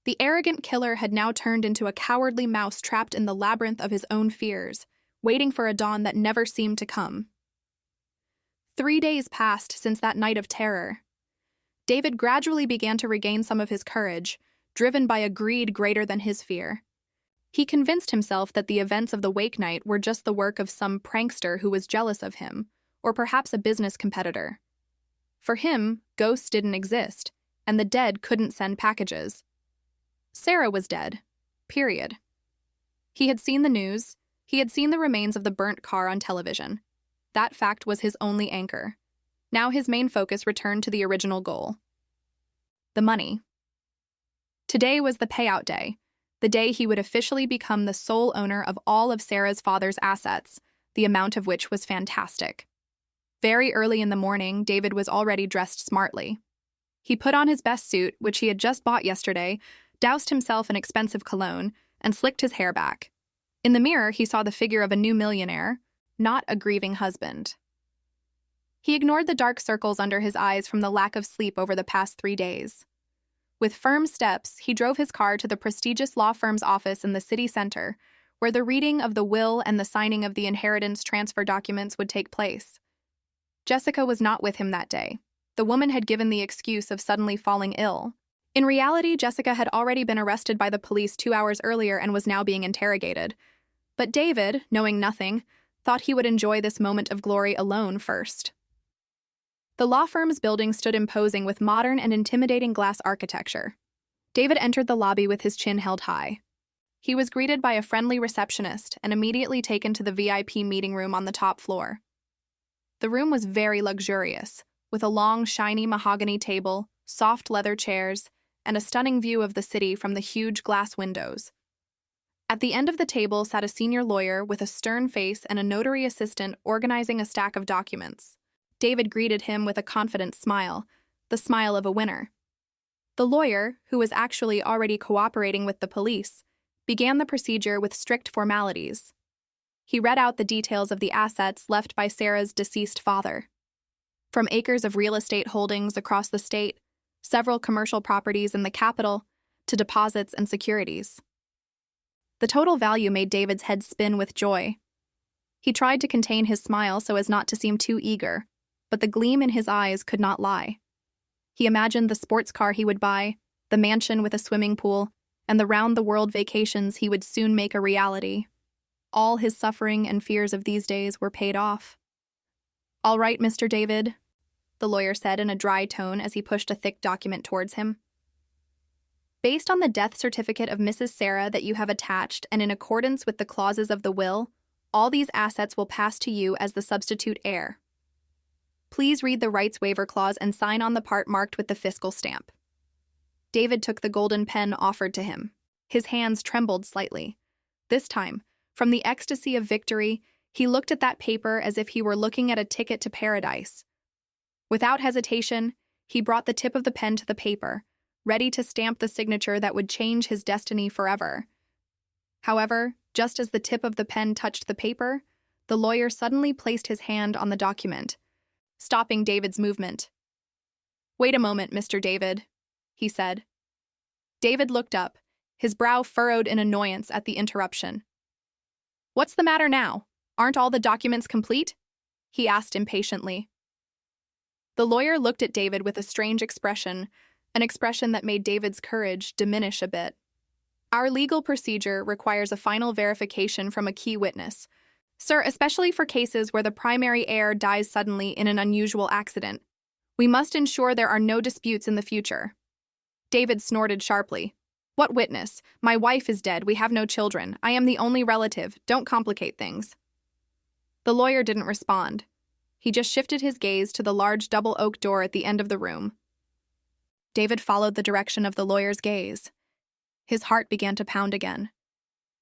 The arrogant killer had now turned into a cowardly mouse trapped in the labyrinth of his own fears, waiting for a dawn that never seemed to come. 3 days passed since that night of terror. David gradually began to regain some of his courage, driven by a greed greater than his fear. He convinced himself that the events of the wake night were just the work of some prankster who was jealous of him, or perhaps a business competitor. For him, ghosts didn't exist, and the dead couldn't send packages. Sarah was dead. Period. He had seen the news. He had seen the remains of the burnt car on television. That fact was his only anchor. Now his main focus returned to the original goal. The money. Today was the payout day, the day he would officially become the sole owner of all of Sarah's father's assets, the amount of which was fantastic. Very early in the morning, David was already dressed smartly. He put on his best suit, which he had just bought yesterday, doused himself in expensive cologne, and slicked his hair back. In the mirror, he saw the figure of a new millionaire, not a grieving husband. He ignored the dark circles under his eyes from the lack of sleep over the past 3 days. With firm steps, he drove his car to the prestigious law firm's office in the city center, where the reading of the will and the signing of the inheritance transfer documents would take place. Jessica was not with him that day. The woman had given the excuse of suddenly falling ill. In reality, Jessica had already been arrested by the police 2 hours earlier and was now being interrogated. But David, knowing nothing, thought he would enjoy this moment of glory alone first. The law firm's building stood imposing with modern and intimidating glass architecture. David entered the lobby with his chin held high. He was greeted by a friendly receptionist and immediately taken to the VIP meeting room on the top floor. The room was very luxurious, with a long, shiny mahogany table, soft leather chairs, and a stunning view of the city from the huge glass windows. At the end of the table sat a senior lawyer with a stern face and a notary assistant organizing a stack of documents. David greeted him with a confident smile, the smile of a winner. The lawyer, who was actually already cooperating with the police, began the procedure with strict formalities. He read out the details of the assets left by Sarah's deceased father. From acres of real estate holdings across the state, several commercial properties in the capital, to deposits and securities. The total value made David's head spin with joy. He tried to contain his smile so as not to seem too eager, but the gleam in his eyes could not lie. He imagined the sports car he would buy, the mansion with a swimming pool, and the round-the-world vacations he would soon make a reality. All his suffering and fears of these days were paid off. "All right, Mr. David," the lawyer said in a dry tone as he pushed a thick document towards him. "Based on the death certificate of Mrs. Sarah that you have attached and in accordance with the clauses of the will, all these assets will pass to you as the substitute heir. Please read the rights waiver clause and sign on the part marked with the fiscal stamp." David took the golden pen offered to him. His hands trembled slightly. This time, from the ecstasy of victory, he looked at that paper as if he were looking at a ticket to paradise. Without hesitation, he brought the tip of the pen to the paper, ready to stamp the signature that would change his destiny forever. However, just as the tip of the pen touched the paper, the lawyer suddenly placed his hand on the document, stopping David's movement. "Wait a moment, Mr. David," he said. David looked up, his brow furrowed in annoyance at the interruption. "What's the matter now? Aren't all the documents complete?" he asked impatiently. The lawyer looked at David with a strange expression, an expression that made David's courage diminish a bit. "Our legal procedure requires a final verification from a key witness, Sir, especially for cases where the primary heir dies suddenly in an unusual accident. We must ensure there are no disputes in the future. David snorted sharply. What witness? My wife is dead. We have no children. I am the only relative. Don't complicate things. The lawyer didn't respond. He just shifted his gaze to the large double oak door at the end of the room. David followed the direction of the lawyer's gaze. His heart began to pound again.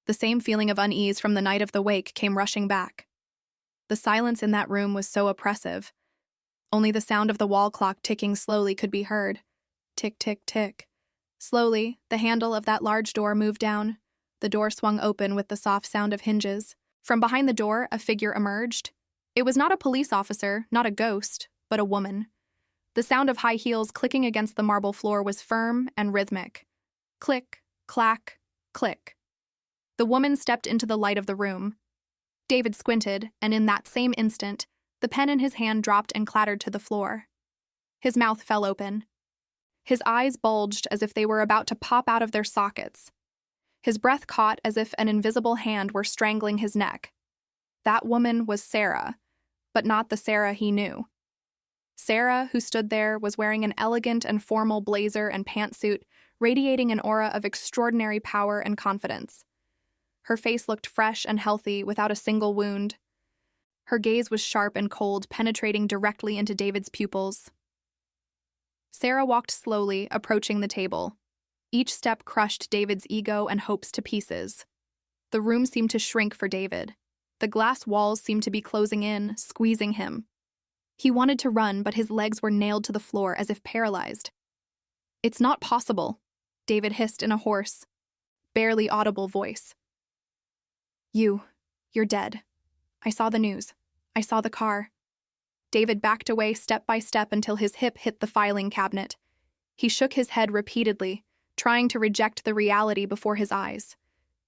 The same feeling of unease from the night of the wake came rushing back. The silence in that room was so oppressive. Only the sound of the wall clock ticking slowly could be heard. Tick, tick, tick. Slowly, the handle of that large door moved down. The door swung open with the soft sound of hinges. From behind the door, a figure emerged. It was not a police officer, not a ghost, but a woman. The sound of high heels clicking against the marble floor was firm and rhythmic. Click, clack, click. The woman stepped into the light of the room. David squinted, and in that same instant, the pen in his hand dropped and clattered to the floor. His mouth fell open. His eyes bulged as if they were about to pop out of their sockets. His breath caught as if an invisible hand were strangling his neck. That woman was Sarah, but not the Sarah he knew. Sarah, who stood there, was wearing an elegant and formal blazer and pantsuit, radiating an aura of extraordinary power and confidence. Her face looked fresh and healthy, without a single wound. Her gaze was sharp and cold, penetrating directly into David's pupils. Sarah walked slowly, approaching the table. Each step crushed David's ego and hopes to pieces. The room seemed to shrink for David. The glass walls seemed to be closing in, squeezing him. He wanted to run, but his legs were nailed to the floor as if paralyzed. "It's not possible," David hissed in a hoarse, barely audible voice. You're dead. I saw the news. I saw the car." David backed away step by step until his hip hit the filing cabinet. He shook his head repeatedly, trying to reject the reality before his eyes.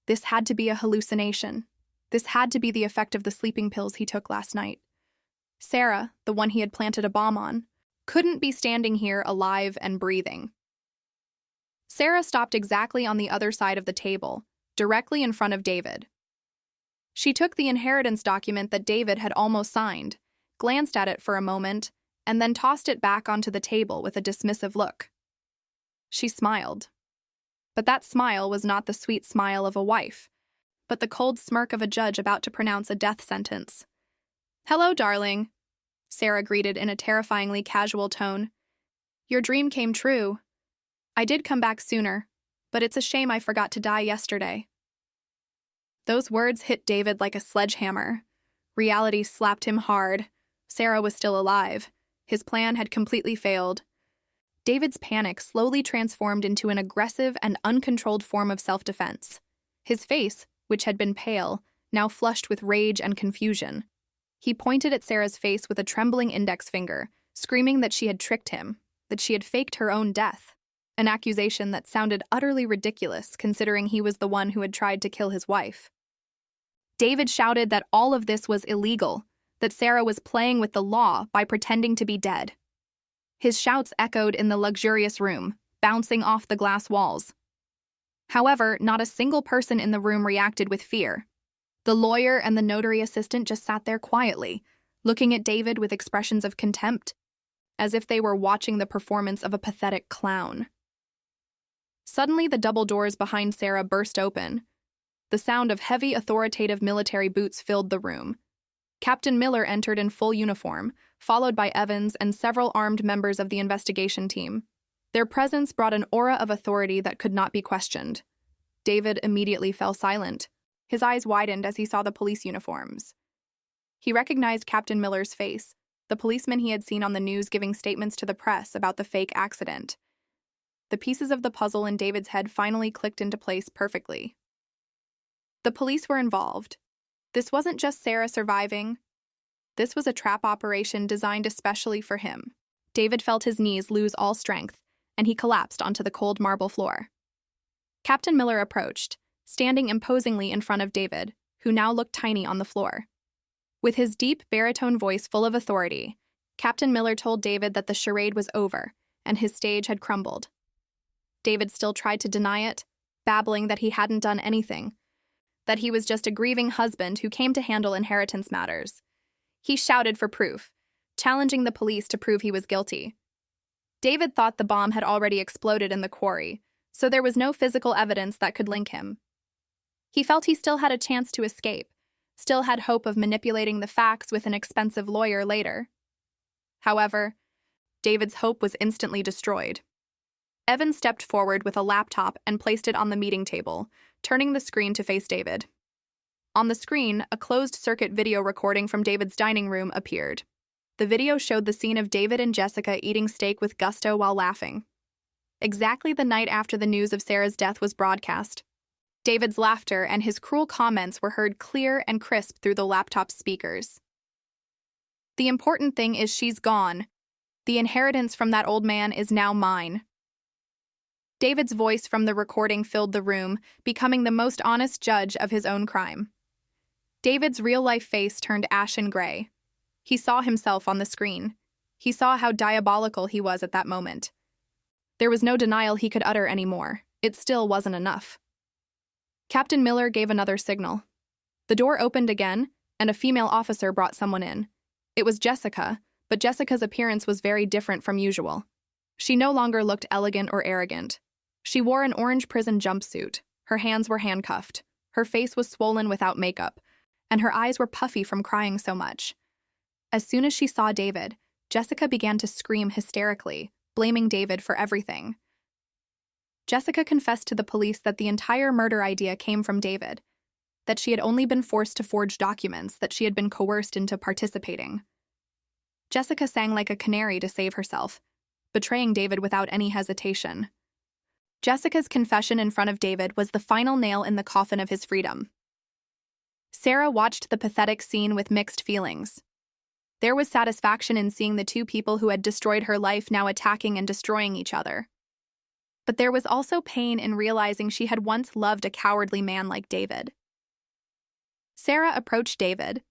This had to be a hallucination. This had to be the effect of the sleeping pills he took last night. Sarah, the one he had planted a bomb on, couldn't be standing here alive and breathing. Sarah stopped exactly on the other side of the table, directly in front of David. She took the inheritance document that David had almost signed, glanced at it for a moment, and then tossed it back onto the table with a dismissive look. She smiled. But that smile was not the sweet smile of a wife, but the cold smirk of a judge about to pronounce a death sentence. "Hello, darling," Sarah greeted in a terrifyingly casual tone. "Your dream came true. I did come back sooner, but it's a shame I forgot to die yesterday." Those words hit David like a sledgehammer. Reality slapped him hard. Sarah was still alive. His plan had completely failed. David's panic slowly transformed into an aggressive and uncontrolled form of self-defense. His face, which had been pale, now flushed with rage and confusion. He pointed at Sarah's face with a trembling index finger, screaming that she had tricked him, that she had faked her own death, an accusation that sounded utterly ridiculous considering he was the one who had tried to kill his wife. David shouted that all of this was illegal, that Sarah was playing with the law by pretending to be dead. His shouts echoed in the luxurious room, bouncing off the glass walls. However, not a single person in the room reacted with fear. The lawyer and the notary assistant just sat there quietly, looking at David with expressions of contempt, as if they were watching the performance of a pathetic clown. Suddenly, the double doors behind Sarah burst open. The sound of heavy, authoritative military boots filled the room. Captain Miller entered in full uniform, followed by Evans and several armed members of the investigation team. Their presence brought an aura of authority that could not be questioned. David immediately fell silent. His eyes widened as he saw the police uniforms. He recognized Captain Miller's face, the policeman he had seen on the news giving statements to the press about the fake accident. The pieces of the puzzle in David's head finally clicked into place perfectly. The police were involved. This wasn't just Sarah surviving. This was a trap operation designed especially for him. David felt his knees lose all strength, and he collapsed onto the cold marble floor. Captain Miller approached, standing imposingly in front of David, who now looked tiny on the floor. With his deep baritone voice full of authority, Captain Miller told David that the charade was over, and his stage had crumbled. David still tried to deny it, babbling that he hadn't done anything. that he was just a grieving husband who came to handle inheritance matters. He shouted for proof, challenging the police to prove he was guilty. David thought the bomb had already exploded in the quarry, so there was no physical evidence that could link him. He felt he still had a chance to escape, still had hope of manipulating the facts with an expensive lawyer later. However, David's hope was instantly destroyed. Evan stepped forward with a laptop and placed it on the meeting table, turning the screen to face David. On the screen, a closed-circuit video recording from David's dining room appeared. The video showed the scene of David and Jessica eating steak with gusto while laughing. Exactly the night after the news of Sarah's death was broadcast. David's laughter and his cruel comments were heard clear and crisp through the laptop's speakers. "The important thing is she's gone. The inheritance from that old man is now mine." David's voice from the recording filled the room, becoming the most honest judge of his own crime. David's real-life face turned ashen gray. He saw himself on the screen. He saw how diabolical he was at that moment. There was no denial he could utter anymore. It still wasn't enough. Captain Miller gave another signal. The door opened again, and a female officer brought someone in. It was Jessica, but Jessica's appearance was very different from usual. She no longer looked elegant or arrogant. She wore an orange prison jumpsuit. Her hands were handcuffed. Her face was swollen without makeup, and her eyes were puffy from crying so much. As soon as she saw David, Jessica began to scream hysterically, blaming David for everything. Jessica confessed to the police that the entire murder idea came from David, that she had only been forced to forge documents, that she had been coerced into participating. Jessica sang like a canary to save herself, betraying David without any hesitation. Jessica's confession in front of David was the final nail in the coffin of his freedom. Sarah watched the pathetic scene with mixed feelings. There was satisfaction in seeing the two people who had destroyed her life now attacking and destroying each other. But there was also pain in realizing she had once loved a cowardly man like David. Sarah approached David,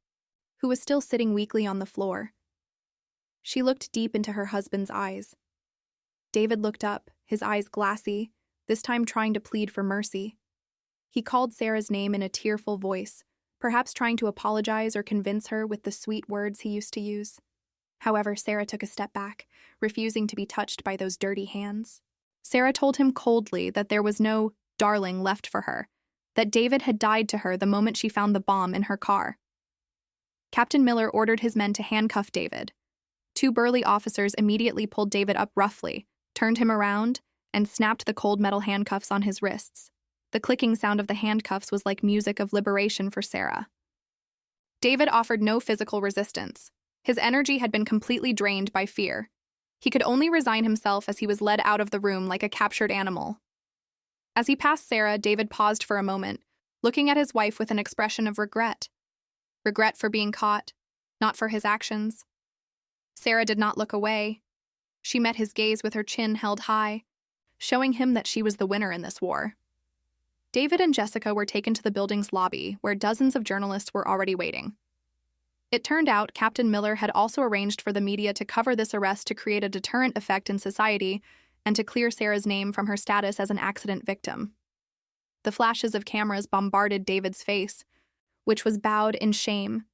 who was still sitting weakly on the floor. She looked deep into her husband's eyes. David looked up, his eyes glassy, this time trying to plead for mercy. He called Sarah's name in a tearful voice, perhaps trying to apologize or convince her with the sweet words he used to use. However, Sarah took a step back, refusing to be touched by those dirty hands. Sarah told him coldly that there was no darling left for her, that David had died to her the moment she found the bomb in her car. Captain Miller ordered his men to handcuff David. Two burly officers immediately pulled David up roughly, turned him around, and snapped the cold metal handcuffs on his wrists. The clicking sound of the handcuffs was like music of liberation for Sarah. David offered no physical resistance. His energy had been completely drained by fear. He could only resign himself as he was led out of the room like a captured animal. As he passed Sarah, David paused for a moment, looking at his wife with an expression of regret. Regret for being caught, not for his actions. Sarah did not look away. She met his gaze with her chin held high, showing him that she was the winner in this war. David and Jessica were taken to the building's lobby, where dozens of journalists were already waiting. It turned out Captain Miller had also arranged for the media to cover this arrest to create a deterrent effect in society and to clear Sarah's name from her status as an accident victim. The flashes of cameras bombarded David's face, which was bowed in shame.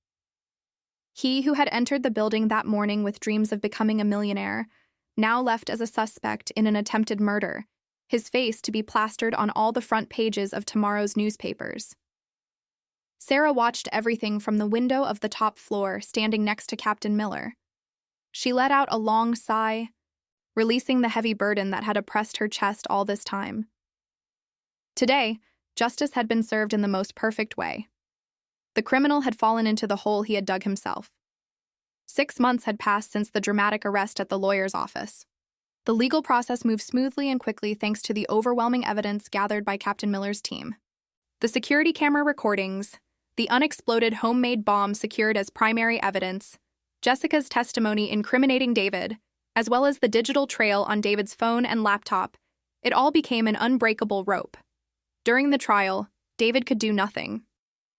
He who had entered the building that morning with dreams of becoming a millionaire, now left as a suspect in an attempted murder, his face to be plastered on all the front pages of tomorrow's newspapers. Sarah watched everything from the window of the top floor, standing next to Captain Miller. She let out a long sigh, releasing the heavy burden that had oppressed her chest all this time. Today, justice had been served in the most perfect way. The criminal had fallen into the hole he had dug himself. 6 months had passed since the dramatic arrest at the lawyer's office. The legal process moved smoothly and quickly thanks to the overwhelming evidence gathered by Captain Miller's team. The security camera recordings, the unexploded homemade bomb secured as primary evidence, Jessica's testimony incriminating David, as well as the digital trail on David's phone and laptop, it all became an unbreakable rope. During the trial, David could do nothing.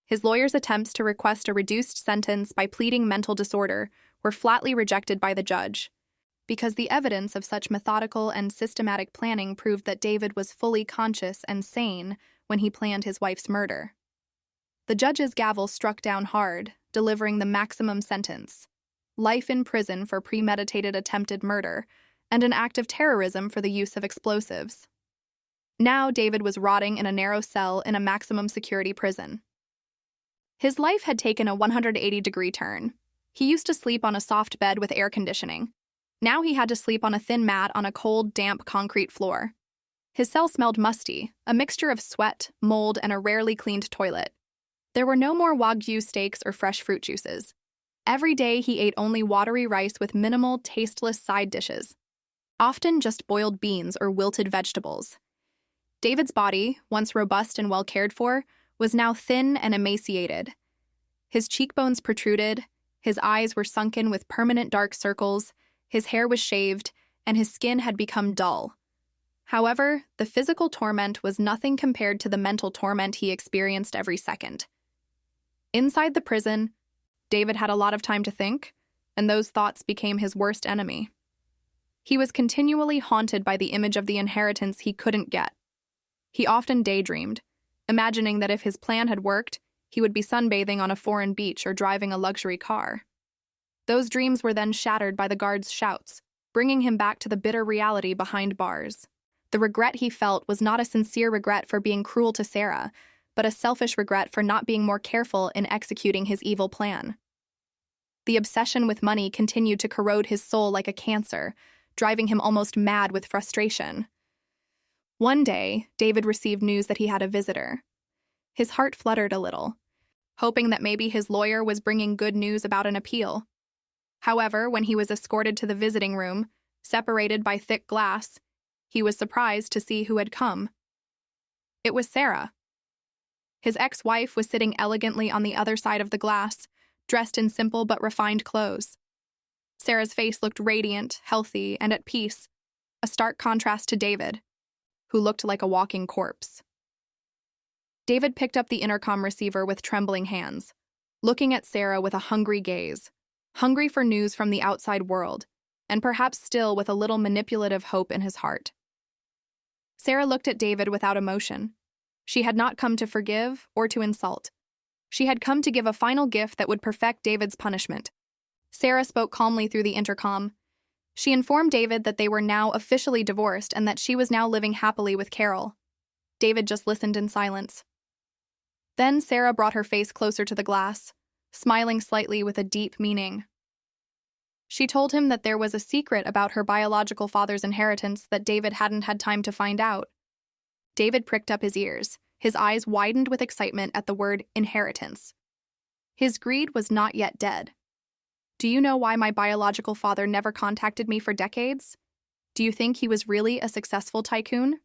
His lawyer's attempts to request a reduced sentence by pleading mental disorder were flatly rejected by the judge, because the evidence of such methodical and systematic planning proved that David was fully conscious and sane when he planned his wife's murder. The judge's gavel struck down hard, delivering the maximum sentence: life in prison for premeditated attempted murder and an act of terrorism for the use of explosives. Now David was rotting in a narrow cell in a maximum security prison. His life had taken a 180-degree turn. He used to sleep on a soft bed with air conditioning. Now he had to sleep on a thin mat on a cold, damp concrete floor. His cell smelled musty, a mixture of sweat, mold, and a rarely cleaned toilet. There were no more Wagyu steaks or fresh fruit juices. Every day he ate only watery rice with minimal, tasteless side dishes, often just boiled beans or wilted vegetables. David's body, once robust and well cared for, was now thin and emaciated. His cheekbones protruded, his eyes were sunken with permanent dark circles, his hair was shaved, and his skin had become dull. However, the physical torment was nothing compared to the mental torment he experienced every second. Inside the prison, David had a lot of time to think, and those thoughts became his worst enemy. He was continually haunted by the image of the inheritance he couldn't get. He often daydreamed, imagining that if his plan had worked, he would be sunbathing on a foreign beach or driving a luxury car. Those dreams were then shattered by the guards' shouts, bringing him back to the bitter reality behind bars. The regret he felt was not a sincere regret for being cruel to Sarah, but a selfish regret for not being more careful in executing his evil plan. The obsession with money continued to corrode his soul like a cancer, driving him almost mad with frustration. One day, David received news that he had a visitor. His heart fluttered a little, hoping that maybe his lawyer was bringing good news about an appeal. However, when he was escorted to the visiting room, separated by thick glass, he was surprised to see who had come. It was Sarah. His ex-wife was sitting elegantly on the other side of the glass, dressed in simple but refined clothes. Sarah's face looked radiant, healthy, and at peace, a stark contrast to David, who looked like a walking corpse. David picked up the intercom receiver with trembling hands, looking at Sarah with a hungry gaze, hungry for news from the outside world, and perhaps still with a little manipulative hope in his heart. Sarah looked at David without emotion. She had not come to forgive or to insult. She had come to give a final gift that would perfect David's punishment. Sarah spoke calmly through the intercom. She informed David that they were now officially divorced and that she was now living happily with Carol. David just listened in silence. Then Sarah brought her face closer to the glass, smiling slightly with a deep meaning. She told him that there was a secret about her biological father's inheritance that David hadn't had time to find out. David pricked up his ears, his eyes widened with excitement at the word inheritance. His greed was not yet dead. Do you know why my biological father never contacted me for decades? Do you think he was really a successful tycoon?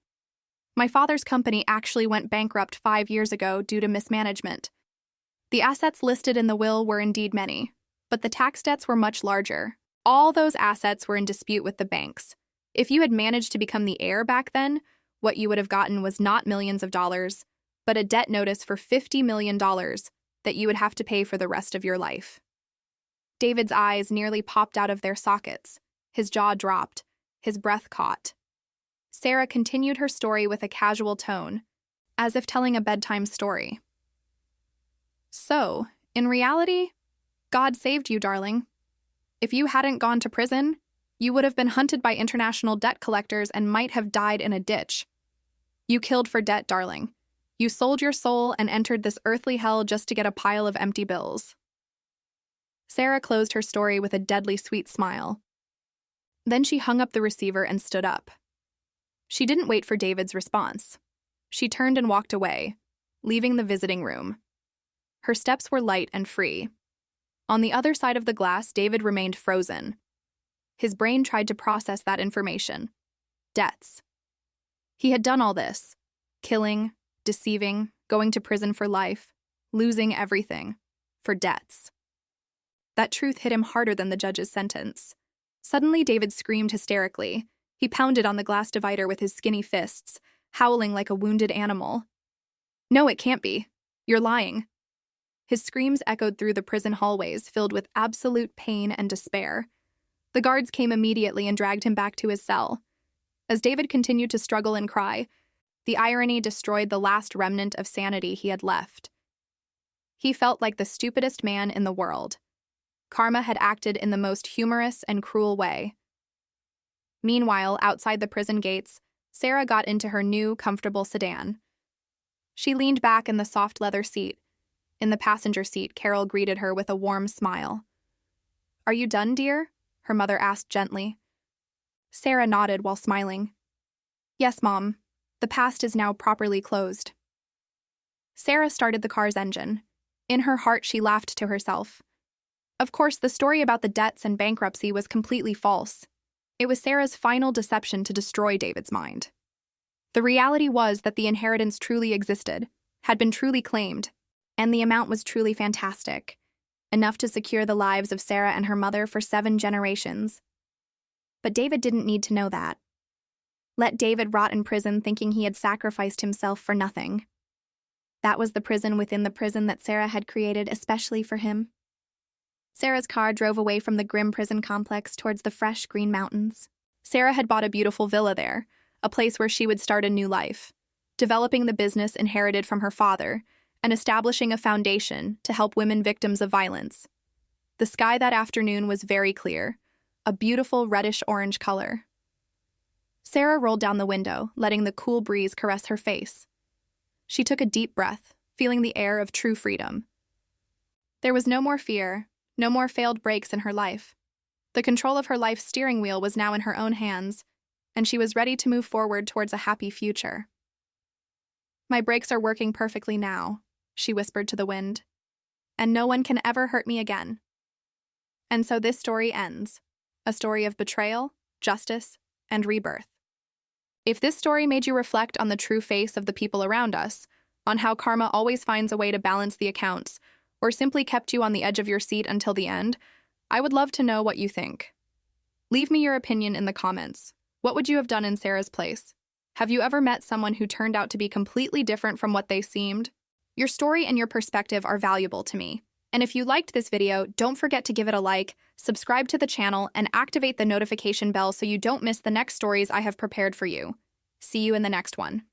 My father's company actually went bankrupt 5 years ago due to mismanagement. The assets listed in the will were indeed many, but the tax debts were much larger. All those assets were in dispute with the banks. If you had managed to become the heir back then, what you would have gotten was not millions of dollars, but a debt notice for $50 million that you would have to pay for the rest of your life. David's eyes nearly popped out of their sockets. His jaw dropped. His breath caught. Sarah continued her story with a casual tone, as if telling a bedtime story. So, in reality, God saved you, darling. If you hadn't gone to prison, you would have been hunted by international debt collectors and might have died in a ditch. You killed for debt, darling. You sold your soul and entered this earthly hell just to get a pile of empty bills. Sarah closed her story with a deadly sweet smile. Then she hung up the receiver and stood up. She didn't wait for David's response. She turned and walked away, leaving the visiting room. Her steps were light and free. On the other side of the glass, David remained frozen. His brain tried to process that information. Debts. He had done all this. Killing, deceiving, going to prison for life, losing everything. For debts. That truth hit him harder than the judge's sentence. Suddenly, David screamed hysterically. He pounded on the glass divider with his skinny fists, howling like a wounded animal. No, it can't be. You're lying. His screams echoed through the prison hallways, filled with absolute pain and despair. The guards came immediately and dragged him back to his cell. As David continued to struggle and cry, the irony destroyed the last remnant of sanity he had left. He felt like the stupidest man in the world. Karma had acted in the most humorous and cruel way. Meanwhile, outside the prison gates, Sarah got into her new, comfortable sedan. She leaned back in the soft leather seat. In the passenger seat, Carol greeted her with a warm smile. "Are you done, dear?" her mother asked gently. Sarah nodded while smiling. "Yes, Mom. The past is now properly closed." Sarah started the car's engine. In her heart, she laughed to herself. Of course, the story about the debts and bankruptcy was completely false. It was Sarah's final deception to destroy David's mind. The reality was that the inheritance truly existed, had been truly claimed, and the amount was truly fantastic, enough to secure the lives of Sarah and her mother for 7 generations. But David didn't need to know that. Let David rot in prison thinking he had sacrificed himself for nothing. That was the prison within the prison that Sarah had created especially for him. Sarah's car drove away from the grim prison complex towards the fresh green mountains. Sarah had bought a beautiful villa there, a place where she would start a new life, developing the business inherited from her father, and establishing a foundation to help women victims of violence. The sky that afternoon was very clear, a beautiful reddish-orange color. Sarah rolled down the window, letting the cool breeze caress her face. She took a deep breath, feeling the air of true freedom. There was no more fear, no more failed brakes in her life. The control of her life's steering wheel was now in her own hands, and she was ready to move forward towards a happy future. "My brakes are working perfectly now," she whispered to the wind, "and no one can ever hurt me again." And so this story ends, a story of betrayal, justice, and rebirth. If this story made you reflect on the true face of the people around us, on how karma always finds a way to balance the accounts, or simply kept you on the edge of your seat until the end, I would love to know what you think. Leave me your opinion in the comments. What would you have done in Sarah's place? Have you ever met someone who turned out to be completely different from what they seemed? Your story and your perspective are valuable to me. And if you liked this video, don't forget to give it a like, subscribe to the channel, and activate the notification bell so you don't miss the next stories I have prepared for you. See you in the next one.